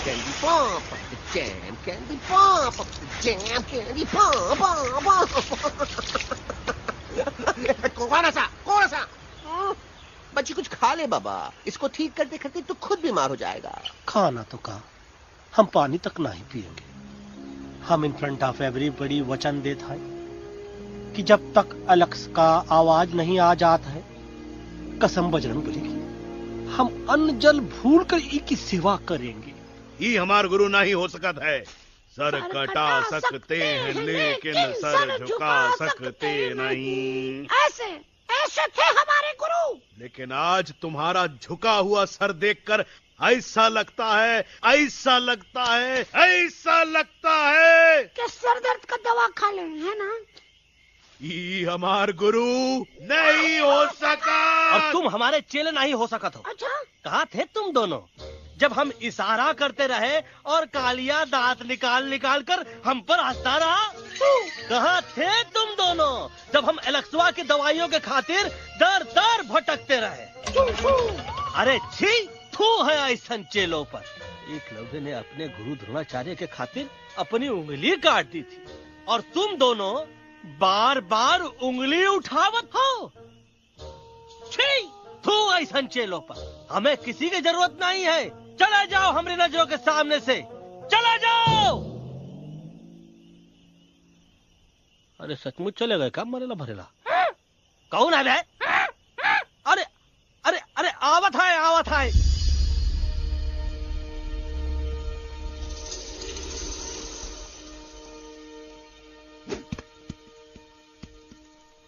Candy pop up the jam, candy pop up the jam, candy pop up. कौन सा? बच्ची कुछ खा ले बाबा, इसको ठीक करते करते तो खुद बीमार हो जाएगा। खाना तो कहा, हम पानी तक नहीं पिएंगे। हम इन फ्रंट ऑफ एवरीबॉडी वचन देता है कि जब तक एलेक्स का आवाज नहीं आ जाता है, कसम बजरंग बली की, हम अन्न जल भूल कर की सेवा करेंगे। ये हमार गुरु नहीं हो सकत है। सर कटा सकते हैं लेकिन सर झुका सकते नहीं। ऐसे ऐसे थे हमारे गुरु। लेकिन आज तुम्हारा झुका हुआ सर देखकर ऐसा लगता है कि सर दर्द का दवा खा ले, है ना? ये हमार गुरु नहीं हो सका। और तुम हमारे चेले नहीं हो सकत हो। अच्छा, कहाँ थे तुम दोनों जब हम इशारा करते रहे और कालिया दांत निकाल निकाल कर हम पर हंसता रहा? कहाँ थे तुम दोनों जब हम एलेक्सवा की दवाइयों के खातिर दर दर भटकते रहे? अरे छी, थू है ऐसन चेलों पर। एकलव्य ने अपने गुरु द्रोणाचार्य के खातिर अपनी उंगली काट दी थी और तुम दोनों बार बार उंगली उठावत हो। छी, थू ऐसन चेलों पर। हमें किसी की जरूरत नहीं है। चले जाओ हमारी नजरों के सामने से, चले जाओ। अरे सचमुच चले गए क्या? मरेला भरेला कौन है बे? अरे अरे अरे आवत है।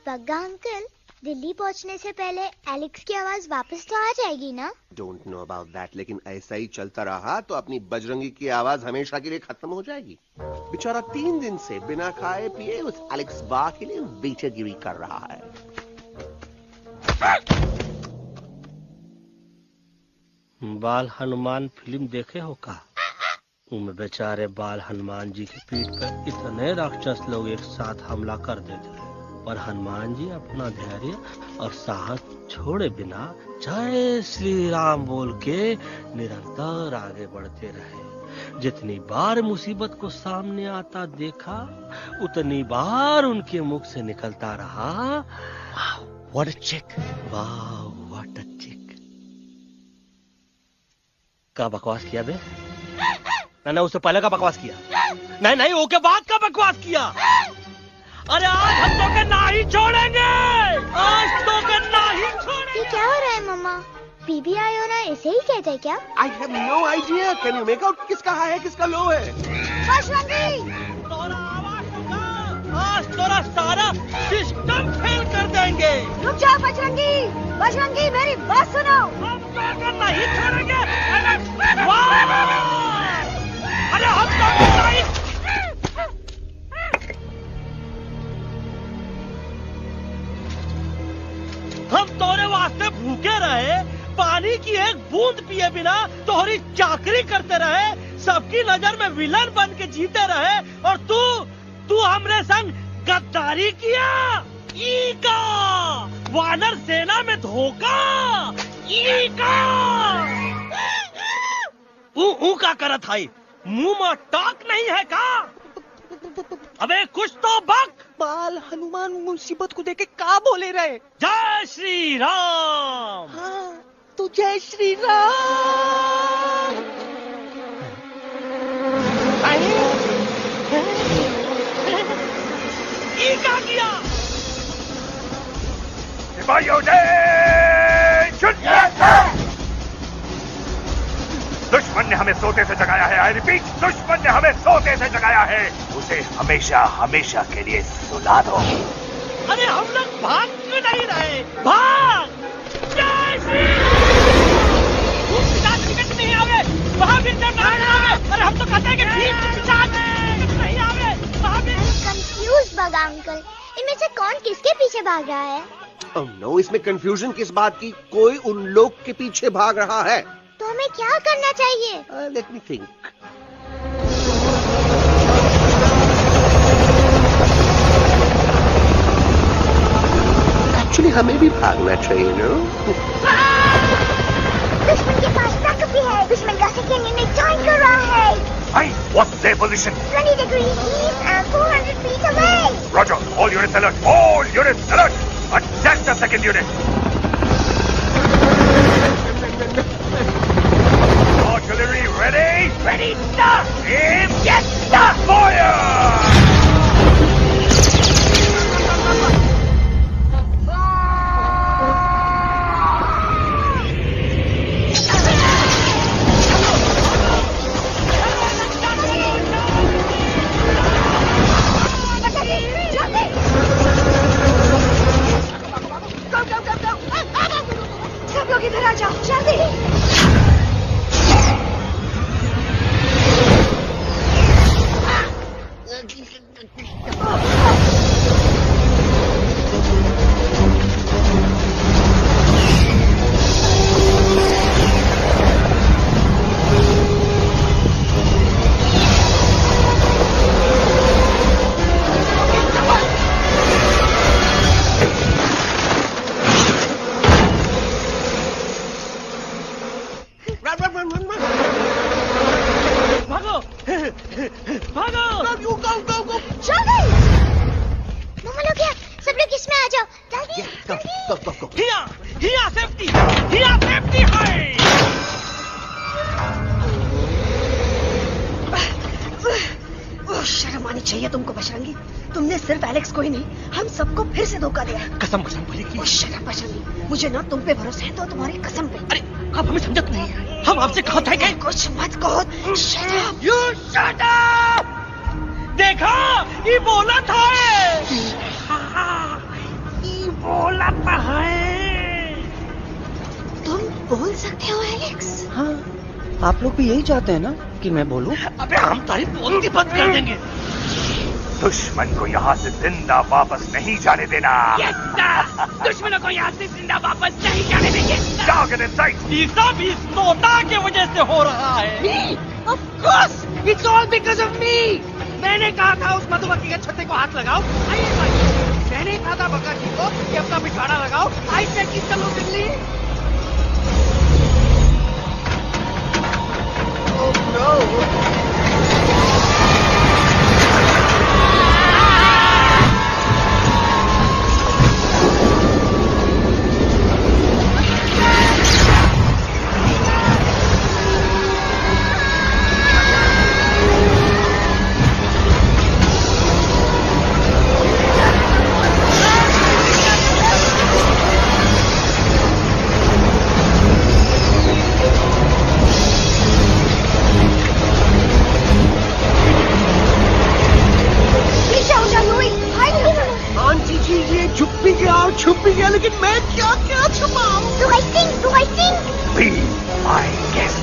बग्गा अंकल, दिल्ली पहुंचने से पहले एलेक्स की आवाज वापस तो आ जाएगी ना? डोंट नो अबाउट दैट, लेकिन ऐसा ही चलता रहा तो अपनी बजरंगी की आवाज हमेशा के लिए खत्म हो जाएगी। बेचारा 3 दिन से बिना खाए पिए उस एलेक्स बा के लिए बेचैगिरी कर रहा है। बाल हनुमान फिल्म देखे हो का? उनमें बेचारे बाल हनुमान जी की पीठ पर इतने राक्षस लोग एक साथ हमला कर देते हैं, पर हनुमान जी अपना धैर्य और साहस छोड़े बिना जय श्री राम बोल के निरंतर आगे बढ़ते रहे। जितनी बार मुसीबत को सामने आता देखा, उतनी बार उनके मुख से निकलता रहा, व्हाट अ चिक, वाह व्हाट अ चिक। का बकवास किया बे? मैंने उससे पहले का बकवास किया? नहीं, वो के बाद का बकवास किया। अरे आज हम तो के नहीं छोड़ेंगे, आज तो के नहीं छोड़ेंगे। ये क्या हो रहा है मम्मा? बीबी आई हो ना, ऐसे ही कहते हैं क्या? I have no idea. Can you make out किसका हाई है किसका लो है? बजरंगी, आज तोरा सारा सिस्टम फेल कर देंगे। रुक जाओ बजरंगी, मेरी बात सुनो। हम तो के नहीं छोड़ेंगे। अरे हम तो के नहीं। हम तोरे वास्ते भूखे रहे, पानी की एक बूंद पिए बिना तोहरी चाकरी करते रहे, सबकी नजर में विलन बन के जीते रहे, और तू हमरे संग गद्दारी किया। ई का वानर सेना में धोखा, ई का ऊ का करत है, मुंह में टाक नहीं है का? अबे कुछ तो बक। बाल हनुमान मुसीबत को देखे का बोले रहे? जय श्री राम। हाँ, तो जय श्री राम। ये क्या किया? सिपाहियों दुश्मन ने हमें सोते से जगाया है। आई रिपीट, दुश्मन ने हमें सोते से जगाया है। उसे हमेशा हमेशा के लिए सुला दो। अरे हम लोग भाग क्यों नहीं रहे? भाग! जय श्री टिकट नहीं आवे, वहाँ भी जब नहीं आवे। अरे हम तो कहते हैं कि नहीं आवे, वहाँ भी। कंफ्यूज बग्गा अंकल, इनमें से कौन किसके पीछे भाग रहा है? Oh no, इसमें कंफ्यूजन किस बात की? कोई उन लोग के पीछे भाग रहा है। तो हमें क्या करना चाहिए? Let me think. Actually, हमें भी भागना चाहिए, no? position. 20 degrees east and 400 feet away. Roger. All units alert. All units alert. Attack the second unit. Artillery ready? Ready, start! Aim. Yes, start! Fire! सब लोग इधर आ जाओ, जल्दी। शर्म आनी चाहिए तुमको बजरंगी। तुमने सिर्फ एलेक्स को ही नहीं, हम सबको फिर से धोखा दिया। कसम कसम भले की। शर्म बजरंगी, मुझे ना तुम पे भरोसा है तो तुम्हारी कसम पे। अरे आप हमें समझत नहीं है, हम आपसे कहा था कि कुछ मत कहो। Shut up! You shut up! देखा, ये बोला था। ये बोला था। तुम बोल सकते हो एलेक्स? हाँ, आप लोग भी यही चाहते हैं ना कि मैं बोलूं? अबे हम तारीफ बोलती बंद कर देंगे। दुश्मन को यहाँ से जिंदा वापस नहीं जाने देना। दुश्मनों को यहाँ से जिंदा वापस नहीं जाने देंगे। Target in sight. ये सब इस तोता की वजह से हो रहा है। Me? Of course, it's all because of me. मैंने कहा था उस मधुमक्खी के छत्ते को हाथ लगाओ। मैंने कहा था बका जी को कि अपना पिछवाड़ा लगाओ। I said कि चलो दिल्ली। Oh no! छुप भी गया, लेकिन मैं क्या क्या छुपाऊं? Do I think? Be my guest.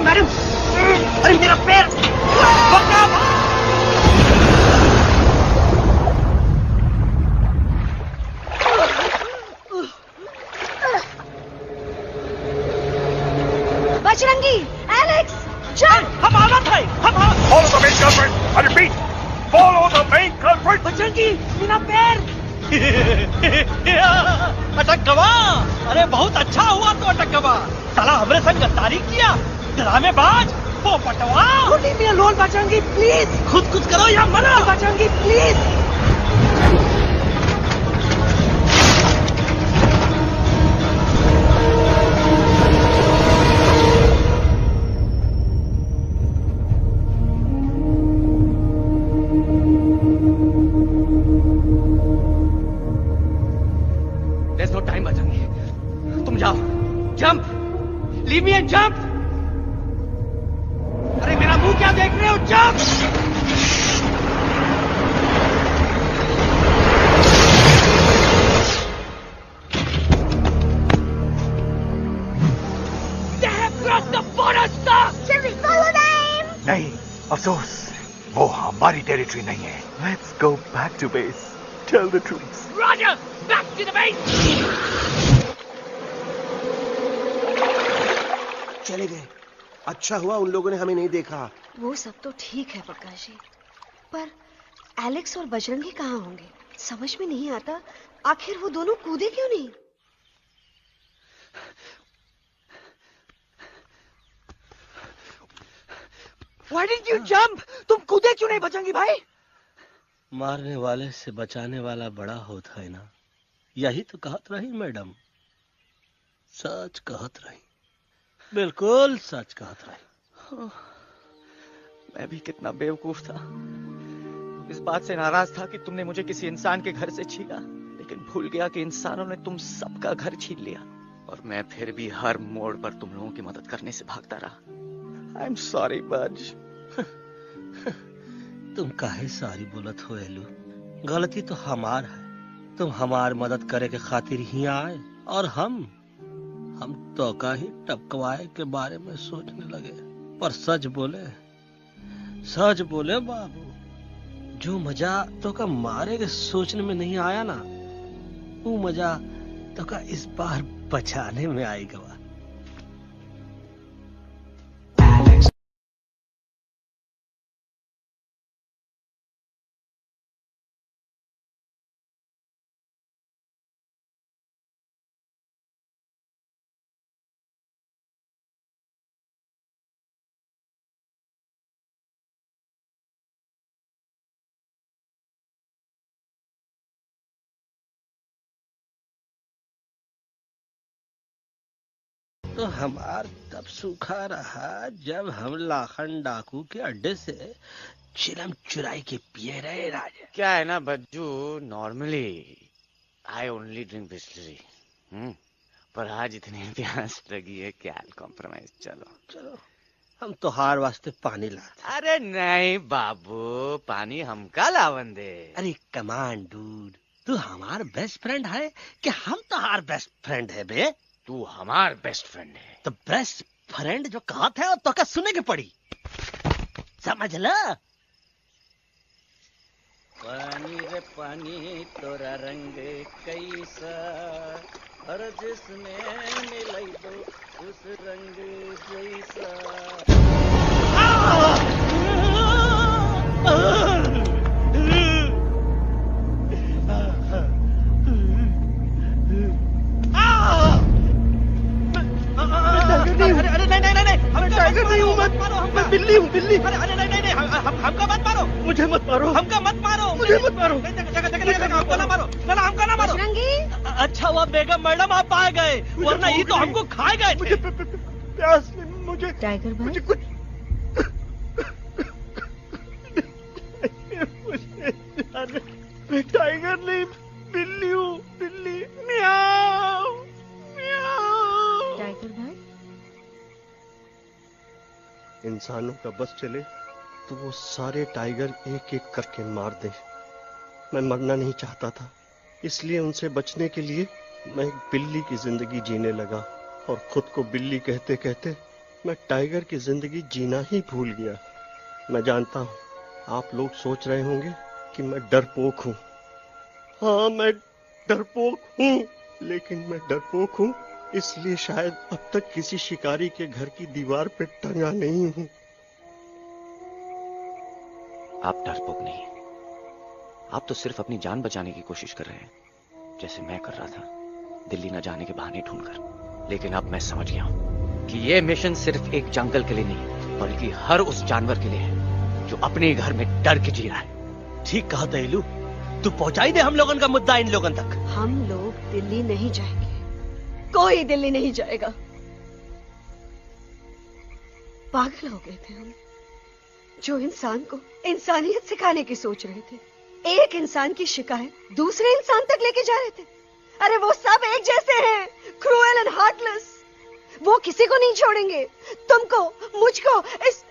Madam, अरे मेरा पैर! बजरंगी, एलेक्स, चल! हम आना था, Follow the main culprit. I repeat, follow the main culprit. Bajrangi, मेरा पैर! अटक गवा! अरे बहुत अच्छा हुआ तो अटक गवा। साला हमरे संग गद्दारी किया, ड्रामेबाज, वो Patwa. Leave me alone, Bajrangi, please. खुद कुछ करो या मरो, Bajrangi, please. There's no time, Bajrangi. तुम जाओ, jump, leave me and jump। अरे मेरा मुंह क्या देख रहे हो, jump. They have crossed the border, sir। Shall we follow them? नहीं, अफसोस, वो हमारी टेरिटरी नहीं है। Let's go back to base. Tell the truth. Roger, back to the base। चले गए। अच्छा हुआ उन लोगों ने हमें नहीं देखा। वो सब तो ठीक है प्रकाश जी, पर एलेक्स और बजरंगी कहाँ होंगे? समझ में नहीं आता, आखिर वो दोनों कूदे क्यों नहीं? Why didn't you jump? तुम कूदे क्यों नहीं बचेंगी भाई? मारने वाले से बचाने वाला बड़ा होता है ना, यही तो कहत रही मैडम, सच कहत रही, बिल्कुल सच कहत रही। मैं भी कितना बेवकूफ था, इस बात से नाराज था कि तुमने मुझे किसी इंसान के घर से छीना, लेकिन भूल गया कि इंसानों ने तुम सबका घर छीन लिया और मैं फिर भी हर मोड़ पर तुम लोगों की मदद करने से भागता रहा। आई एम सॉरी बज। तुम काहे सारी बोलत हो एलू, गलती तो हमार है, तुम हमार मदद करे के खातिर ही आए और हम तो का ही टपकवाए के बारे में सोचने लगे। पर सच बोले बाबू, जो मजा तो का मारे के सोचने में नहीं आया ना, वो मजा तो का इस बार बचाने में आएगा। तो हमार तब सूखा रहा जब हम लाखन डाकू के अड्डे से चिलम चुराई के पिए रहे राजा। क्या है ना Bajju, normally I only drink Bisleri, पर आज इतनी प्यास लगी है क्या कॉम्प्रोमाइज। चलो हम तो हार वास्ते पानी ला। अरे नहीं बाबू, पानी हमका लावन दे। अरे कमान डूड, तू हमार बेस्ट फ्रेंड है कि हम तो हार बेस्ट फ्रेंड है बे? तू हमार बेस्ट फ्रेंड है। तो बेस्ट फ्रेंड जो कहा था तो क्या सुने के पड़ी, समझ ला। पानी रे पानी तोरा रंग कैसा, हर जिसमें मिलाई दो उस रंग जैसा। अरे नहीं, मैं टाइगर नहीं हूँ, मैं बिल्ली हूँ, बिल्ली। अरे नहीं, हमका मत मारो, मुझे मत मारो, हमका मत मारो, मुझे मत मारो, हमको ना मारो, हमका ना मारो। अच्छा हुआ बेगम मैडम आप आ गए, वरना ये तो हमको खाए गए। मुझे प्यास में, मुझे टाइगर भाई, मुझे कुछ मैं टाइगर नहीं, बिल्ली हूँ, बिल्ली। म्याऊ म्याऊ। टाइगर भाई, इंसानों का बस चले तो वो सारे टाइगर एक एक करके मार दे। मैं मरना नहीं चाहता था, इसलिए उनसे बचने के लिए मैं एक बिल्ली की जिंदगी जीने लगा और खुद को बिल्ली कहते कहते मैं टाइगर की जिंदगी जीना ही भूल गया। मैं जानता हूँ आप लोग सोच रहे होंगे कि मैं डरपोक हूँ। हाँ, मैं डरपोक हूँ, लेकिन मैं डरपोक हूँ इसलिए शायद अब तक किसी शिकारी के घर की दीवार पे टंगा नहीं हूँ। आप डरपोक नहीं, आप तो सिर्फ अपनी जान बचाने की कोशिश कर रहे हैं, जैसे मैं कर रहा था दिल्ली न जाने के बहाने ढूंढकर। लेकिन अब मैं समझ गया हूं कि यह मिशन सिर्फ एक जंगल के लिए नहीं, बल्कि हर उस जानवर के लिए है जो अपने घर में डर के जी रहा है। ठीक कहा दयालु, तू पहुंचाई दे हम लोगों का मुद्दा इन लोगों तक। हम लोग दिल्ली नहीं जाएंगे, कोई दिल्ली नहीं जाएगा। पागल हो गए थे हम, जो इंसान को इंसानियत सिखाने की सोच रहे थे, एक इंसान की शिकायत दूसरे इंसान तक लेके जा रहे थे। अरे वो सब एक जैसे हैं, क्रूएल एंड हार्टलेस। वो किसी को नहीं छोड़ेंगे, तुमको, मुझको, इस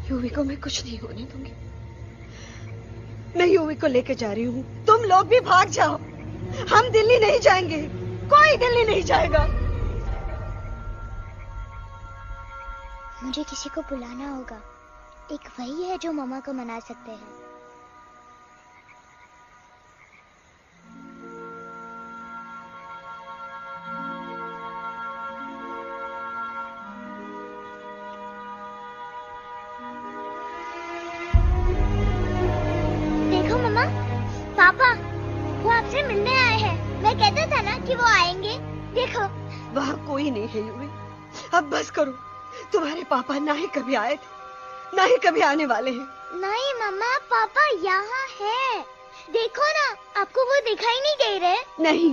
यूवी को मैं कुछ नहीं होने दूंगी। मैं यूवी को लेके जा रही हूँ, तुम लोग भी भाग जाओ। हम दिल्ली नहीं जाएंगे, कोई दिल्ली नहीं जाएगा। मुझे किसी को बुलाना होगा, एक वही है जो मामा को मना सकते हैं। देखो मामा, पापा वो आपसे मिलने आए हैं। मैं कहता था ना कि वो आएंगे। देखो वहाँ कोई नहीं है यूवी, अब बस करो। तुम्हारे पापा ना ही कभी आए थे, ना ही कभी आने वाले हैं। नहीं मम्मा, पापा यहाँ है। देखो ना, आपको वो दिखाई नहीं दे रहे? नहीं,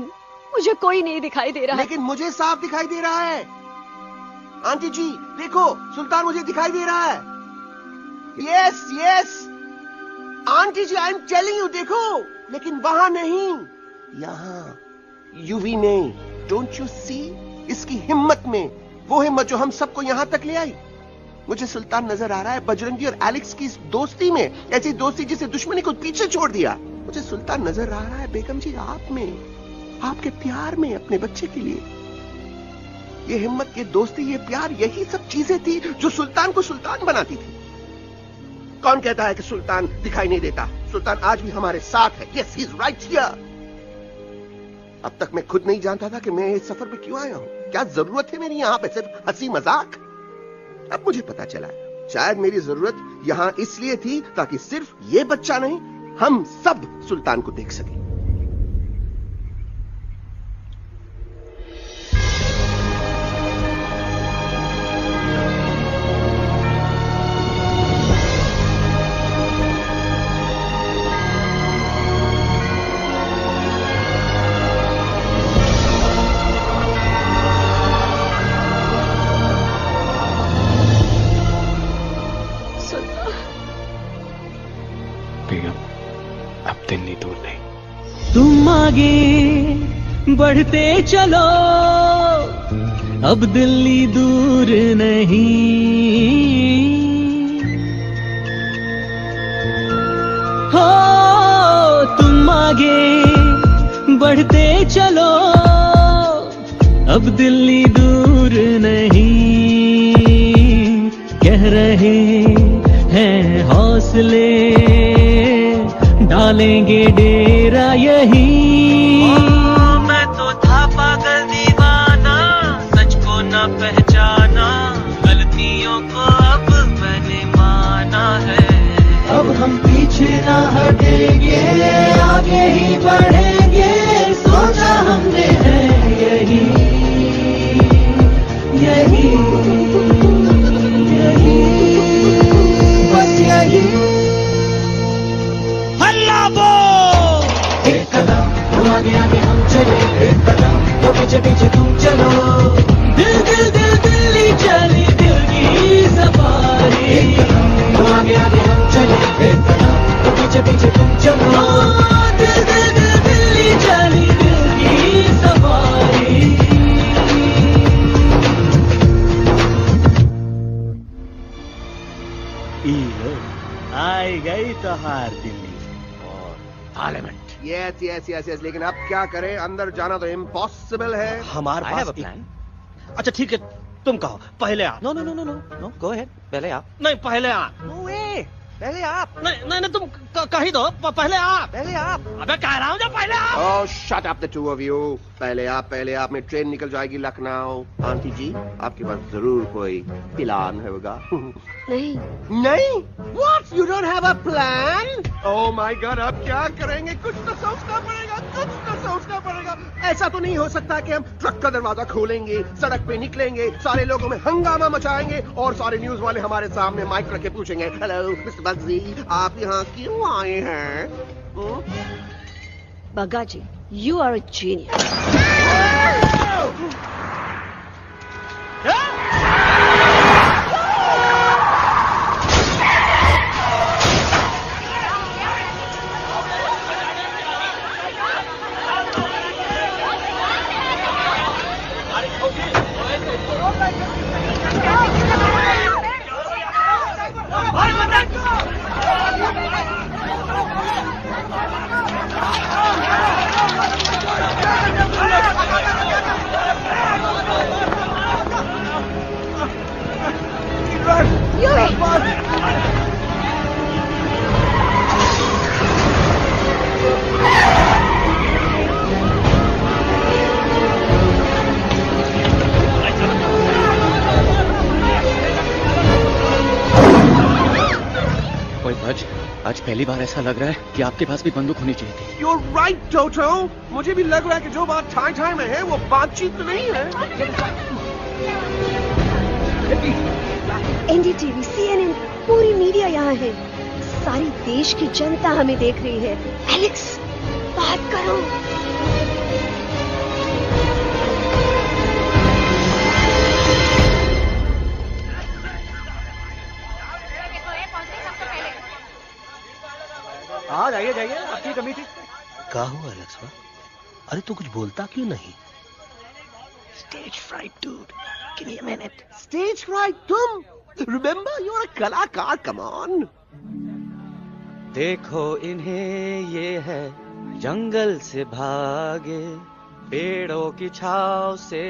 मुझे कोई नहीं दिखाई दे रहा। लेकिन मुझे साफ दिखाई दे रहा है। आंटी जी देखो, सुल्तान मुझे दिखाई दे रहा है। Yes yes aunty ji, I am telling you, देखो। लेकिन वहां नहीं, यहाँ यूवी ने। Don't you see? इसकी हिम्मत में, वो हिम्मत जो हम सबको यहाँ तक ले आई। मुझे सुल्तान नजर आ रहा है बजरंगी और एलेक्स की इस दोस्ती में, ऐसी दोस्ती जिसे दुश्मनी को पीछे छोड़ दिया। मुझे सुल्तान नजर आ रहा है बेगम जी आप में, आपके प्यार में, अपने बच्चे के लिए। ये हिम्मत, ये दोस्ती, ये प्यार, यही सब चीजें थी जो सुल्तान को सुल्तान बनाती थी। कौन कहता है कि सुल्तान दिखाई नहीं देता? सुल्तान आज भी हमारे साथ है। Yes, he is right here. अब तक मैं खुद नहीं जानता था कि मैं इस सफर पे क्यों आया हूं। क्या जरूरत है मेरी यहाँ पे? सिर्फ हंसी मजाक? अब मुझे पता चला है, शायद मेरी जरूरत यहाँ इसलिए थी ताकि सिर्फ ये बच्चा नहीं, हम सब सुल्तान को देख सकें। तुम आगे बढ़ते चलो, अब दिल्ली दूर नहीं। हो तुम आगे बढ़ते चलो, अब दिल्ली दूर नहीं। कह रहे हैं हौसले, डालेंगे डेरा यही। मैं तो था पागल दीवाना, सच को न पहचाना, गलतियों को अब मैंने माना है। अब हम पीछे ना हटेंगे, आगे ही बढ़ेंगे, सोचा हमने है यही यही यही, बस यही। एक कदम तो आगे आगे हम चले, एक कदम तो पीछे पीछे तुम चलो। दिल दिल दिल दिल्ली चली, दिल की सफारी। एक कदम तो आगे आगे हम चले, एक कदम तो पीछे पीछे तुम चलो। दिल दिल दिल दिल्ली चली, दिल की सफारी। आई गई तो हार Delhi parliament. Yes yes yes yes, लेकिन अब क्या करें? अंदर जाना तो इम्पॉसिबल है। हमारे पास प्लान। अच्छा ठीक है, तुम कहो, पहले आप। No no no no no no, go ahead, पहले आप। नहीं, पहले आप। नो वे, पहले आप। नहीं नहीं, तुम कही दो, पहले आप। पहले आप। अबे कह रहा हूँ जो पहले आप। Oh shut up the two of you. पहले आप, पहले आप में ट्रेन निकल जाएगी लखनऊ। आंटी जी आपके पास जरूर कोई प्लान होगा। नहीं नहीं? What? You don't have a plan? Oh my God, अब क्या करेंगे? कुछ तो सोचना पड़ेगा, कुछ तो सोचना पड़ेगा। ऐसा तो नहीं हो सकता कि हम ट्रक का दरवाजा खोलेंगे, सड़क पे निकलेंगे, सारे लोगों में हंगामा मचाएंगे और सारे न्यूज वाले हमारे सामने माइक रख के पूछेंगे, हेलो मिस्टर बग्जी, आप यहाँ क्यों आए हैं? बग्गा जी, you are a genius. पहली बार ऐसा लग रहा है कि आपके पास भी बंदूक होनी चाहिए थी। You're right, टोटो। मुझे भी लग रहा है कि जो बात ठाई ठाई में है वो बातचीत नहीं है। एनडीटीवी, CNN, पूरी मीडिया यहाँ है। सारी देश की जनता हमें देख रही है। एलेक्स, बात करो। हाँ जाइए जाइए, आपकी कमी थी। क्या हुआ एलेक्स? अरे तू कुछ बोलता क्यों नहीं? Stage fright, dude. Give me a minute. Stage fright, तुम? Remember, you're a कलाकार. Come on. देखो इन्हें, ये है जंगल से भागे, पेड़ों की छाव से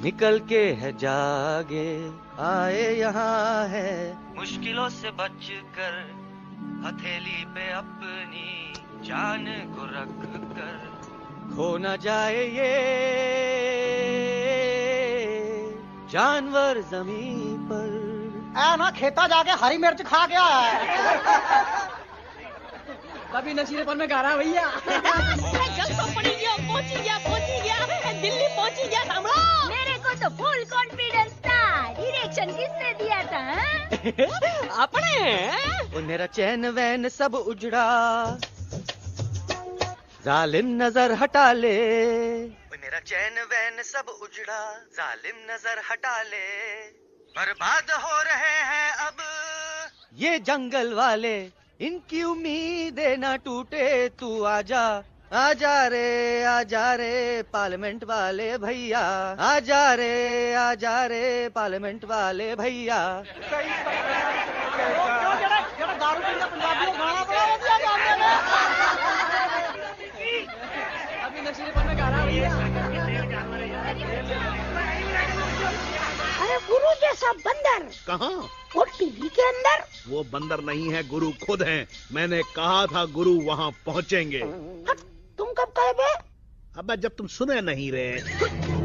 निकल के है जागे, आए यहाँ है मुश्किलों से बचकर, हथेली पे अपनी जान को रख कर, खो न जाए ये जानवर जमीन पर। ना खेता जाके हरी मिर्च खा गया है। कभी नशीलेपन में गा रहा भैया। पहुंची गया, दिल्ली पहुंची गया सामने। मेरे को तो फुल कॉन्फिडेंस था। डायरेक्शन किसने दिया था? अपने। वो मेरा चैन वैन सब उजड़ा, जालिम नजर हटा ले। वो मेरा चैन वैन सब उजड़ा, जालिम नजर हटा ले। बर्बाद हो रहे हैं अब ये जंगल वाले, इनकी उम्मीदें ना टूटे, तू आजा आजा रे पार्लियामेंट वाले भैया, आजा रे पार्लियामेंट वाले भैया। अभी नशीलेपन में गा रहा भैया। अरे गुरु जैसा बंदर कहाँ? वो टीवी के अंदर। वो बंदर नहीं है, गुरु खुद हैं। मैंने कहा था गुरु वहाँ पहुँचेंगे। तुम कब कहे बे? अब जब तुम सुने नहीं रहे।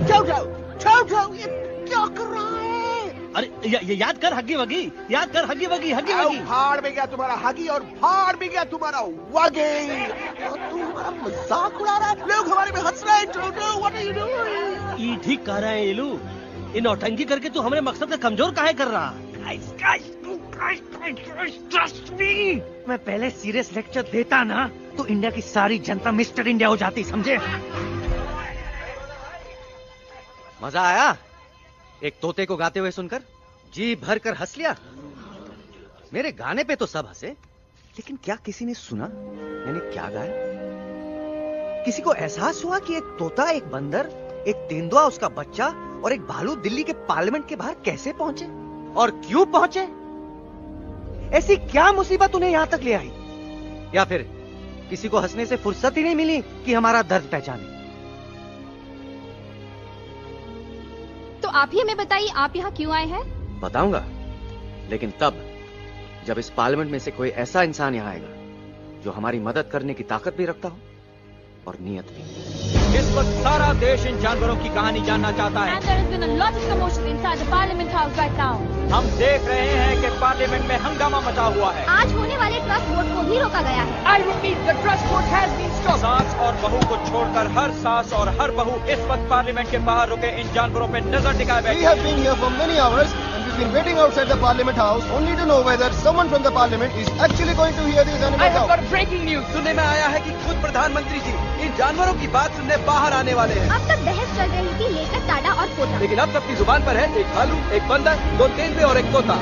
टोटो, ये क्या कर रहा है? अरे याद कर हगी वगी, याद कर हगी वगी। भाड़ में गया तुम्हारा हगी और भाड़ में गया तुम्हारा वगी। और तुम हमारा मजाक उड़ा रहा है, लोग हमारे में हंस रहे हैं। टोटो, व्हाट आर यू डूइंग? ये ठीक कह रहे हैं इलू। ये नौटंकी करके तू हमारे मकसद का कमजोर काहे कर रहा? मैं पहले सीरियस लेक्चर देता ना तो इंडिया की सारी जनता मिस्टर इंडिया हो जाती, समझे? मजा आया एक तोते को गाते हुए सुनकर? जी भर कर हंस लिया। मेरे गाने पे तो सब हंसे, लेकिन क्या किसी ने सुना मैंने क्या गाया? किसी को एहसास हुआ कि एक तोता, एक बंदर, एक तेंदुआ, उसका बच्चा और एक भालू दिल्ली के पार्लियामेंट के बाहर कैसे पहुंचे और क्यों पहुंचे? ऐसी क्या मुसीबत उन्हें यहां तक ले आई? या फिर किसी को हंसने से फुर्सत ही नहीं मिली कि हमारा दर्द पहचाने? तो आप ही हमें बताइए, आप यहाँ क्यों आए हैं? बताऊंगा, लेकिन तब जब इस पार्लियामेंट में से कोई ऐसा इंसान यहाँ आएगा जो हमारी मदद करने की ताकत भी रखता हो और नीयत भी। इस वक्त सारा देश इन जानवरों की कहानी जानना चाहता है। And there has been a lot of commotion inside the Parliament House right now. हम देख रहे हैं कि पार्लियामेंट में हंगामा मचा हुआ है। आज होने वाले ट्रस्ट वोट को भी रोका गया है। I repeat, the trust vote has been stopped. सास और बहू को छोड़कर हर सास और हर बहू इस वक्त पार्लियामेंट के बाहर रुके इन जानवरों पे नजर टिकाए बैठे। We have been here for many hours and we've been waiting outside the Parliament House only to know whether someone from the Parliament is actually going to hear these animals I have out. got breaking news. सुनने में आया है कि खुद प्रधानमंत्री जी इन जानवरों की बात सुनने बाहर आने वाले हैं। अब तक बहस चल रही थी लेकर टाटा और पोता, लेकिन अब सबकी जुबान पर है एक भालू, एक बंदर, 2 तेंदुए और एक तोता।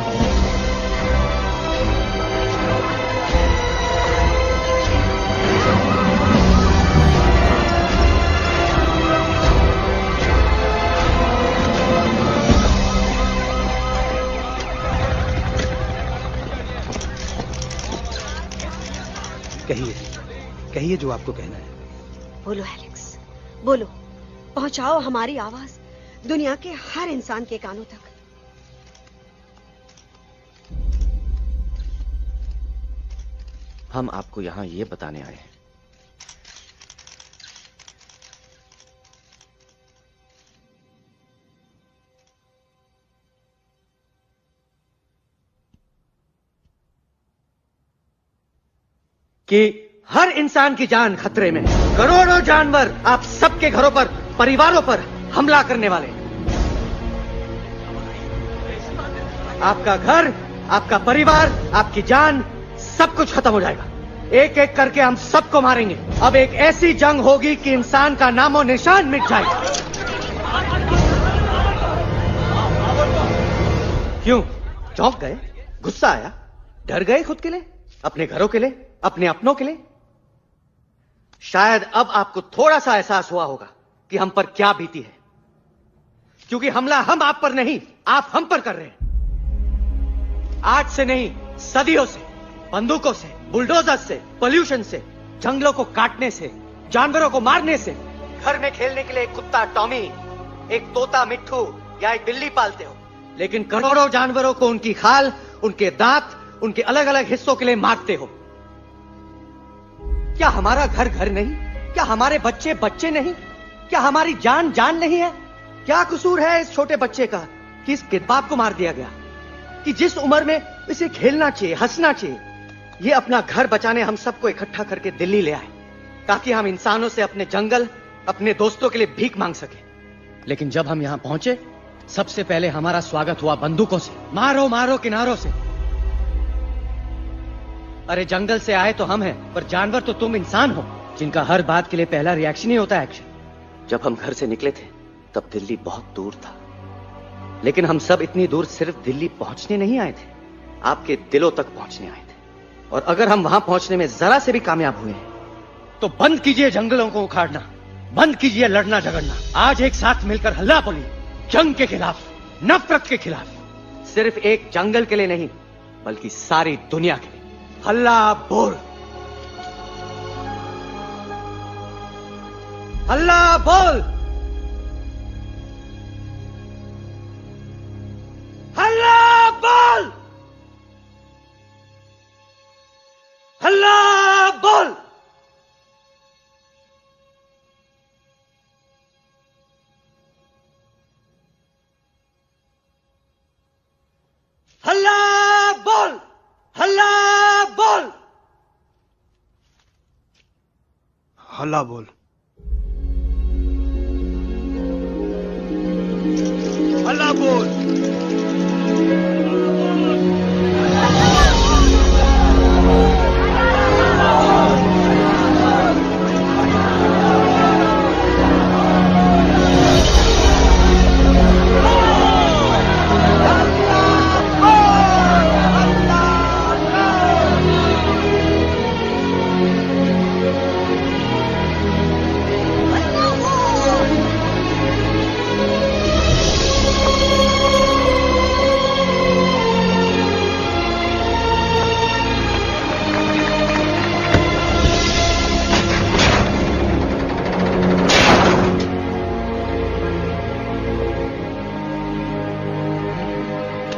कहिए जो आपको कहना है। बोलो एलेक्स, बोलो। पहुंचाओ हमारी आवाज दुनिया के हर इंसान के कानों तक। हम आपको यहाँ ये बताने आए हैं कि हर इंसान की जान खतरे में, करोड़ों जानवर आप सबके घरों पर, परिवारों पर हमला करने वाले। आपका घर, आपका परिवार, आपकी जान, सब कुछ खत्म हो जाएगा। एक एक करके हम सबको मारेंगे। अब एक ऐसी जंग होगी कि इंसान का नामो निशान मिट जाएगा। क्यों चौंक गए? गुस्सा आया? डर गए खुद के लिए, अपने घरों के लिए, अपने अपनों के लिए? शायद अब आपको थोड़ा सा एहसास हुआ होगा कि हम पर क्या बीती है, क्योंकि हमला हम आप पर नहीं, आप हम पर कर रहे हैं। आज से नहीं, सदियों से, बंदूकों से, बुलडोजर से, पोल्यूशन से, जंगलों को काटने से, जानवरों को मारने से। घर में खेलने के लिए एक कुत्ता टॉमी, एक तोता मिट्ठू या एक बिल्ली पालते हो, लेकिन करोड़ों जानवरों को उनकी खाल, उनके दांत, उनके अलग अलग हिस्सों के लिए मारते हो। क्या हमारा घर घर नहीं? क्या हमारे बच्चे बच्चे नहीं? क्या हमारी जान जान नहीं है? क्या कसूर है इस छोटे बच्चे का कि इस किताब को मार दिया गया, कि जिस उम्र में इसे खेलना चाहिए, हंसना चाहिए। ये अपना घर बचाने हम सबको इकट्ठा करके दिल्ली ले आए, ताकि हम इंसानों से अपने जंगल, अपने दोस्तों के लिए भीख मांग सके। लेकिन जब हम यहां पहुंचे, सबसे पहले हमारा स्वागत हुआ बंदूकों से। मारो मारो किनारों से। अरे जंगल से आए तो हम हैं, पर जानवर तो तुम इंसान हो, जिनका हर बात के लिए पहला रिएक्शन ही होता है एक्शन। जब हम घर से निकले थे तब दिल्ली बहुत दूर था, लेकिन हम सब इतनी दूर सिर्फ दिल्ली पहुंचने नहीं आए थे, आपके दिलों तक पहुंचने आए थे। और अगर हम वहां पहुंचने में जरा से भी कामयाब हुए हैं, तो बंद कीजिए जंगलों को उखाड़ना, बंद कीजिए लड़ना झगड़ना। आज एक साथ मिलकर हल्ला बोलिए, जंग के खिलाफ, नफरत के खिलाफ। सिर्फ एक जंगल के लिए नहीं, बल्कि सारी दुनिया के लिए। हल्ला बोल, हल्ला बोल, हल्ला बोल, हल्ला बोल। हल्ला बोल, हल्ला बोल, हल्ला बोल, हल्ला बोल।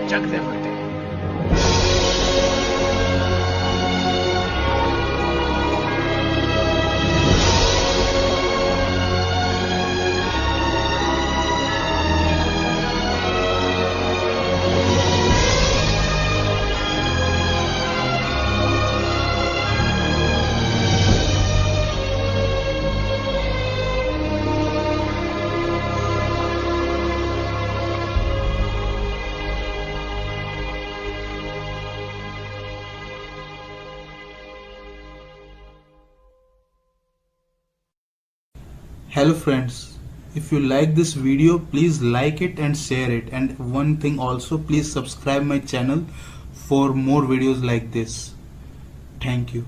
जगते मरते हैं। Hello friends, if you like this video, please like it and share it, and one thing also, please subscribe my channel for more videos like this. Thank you.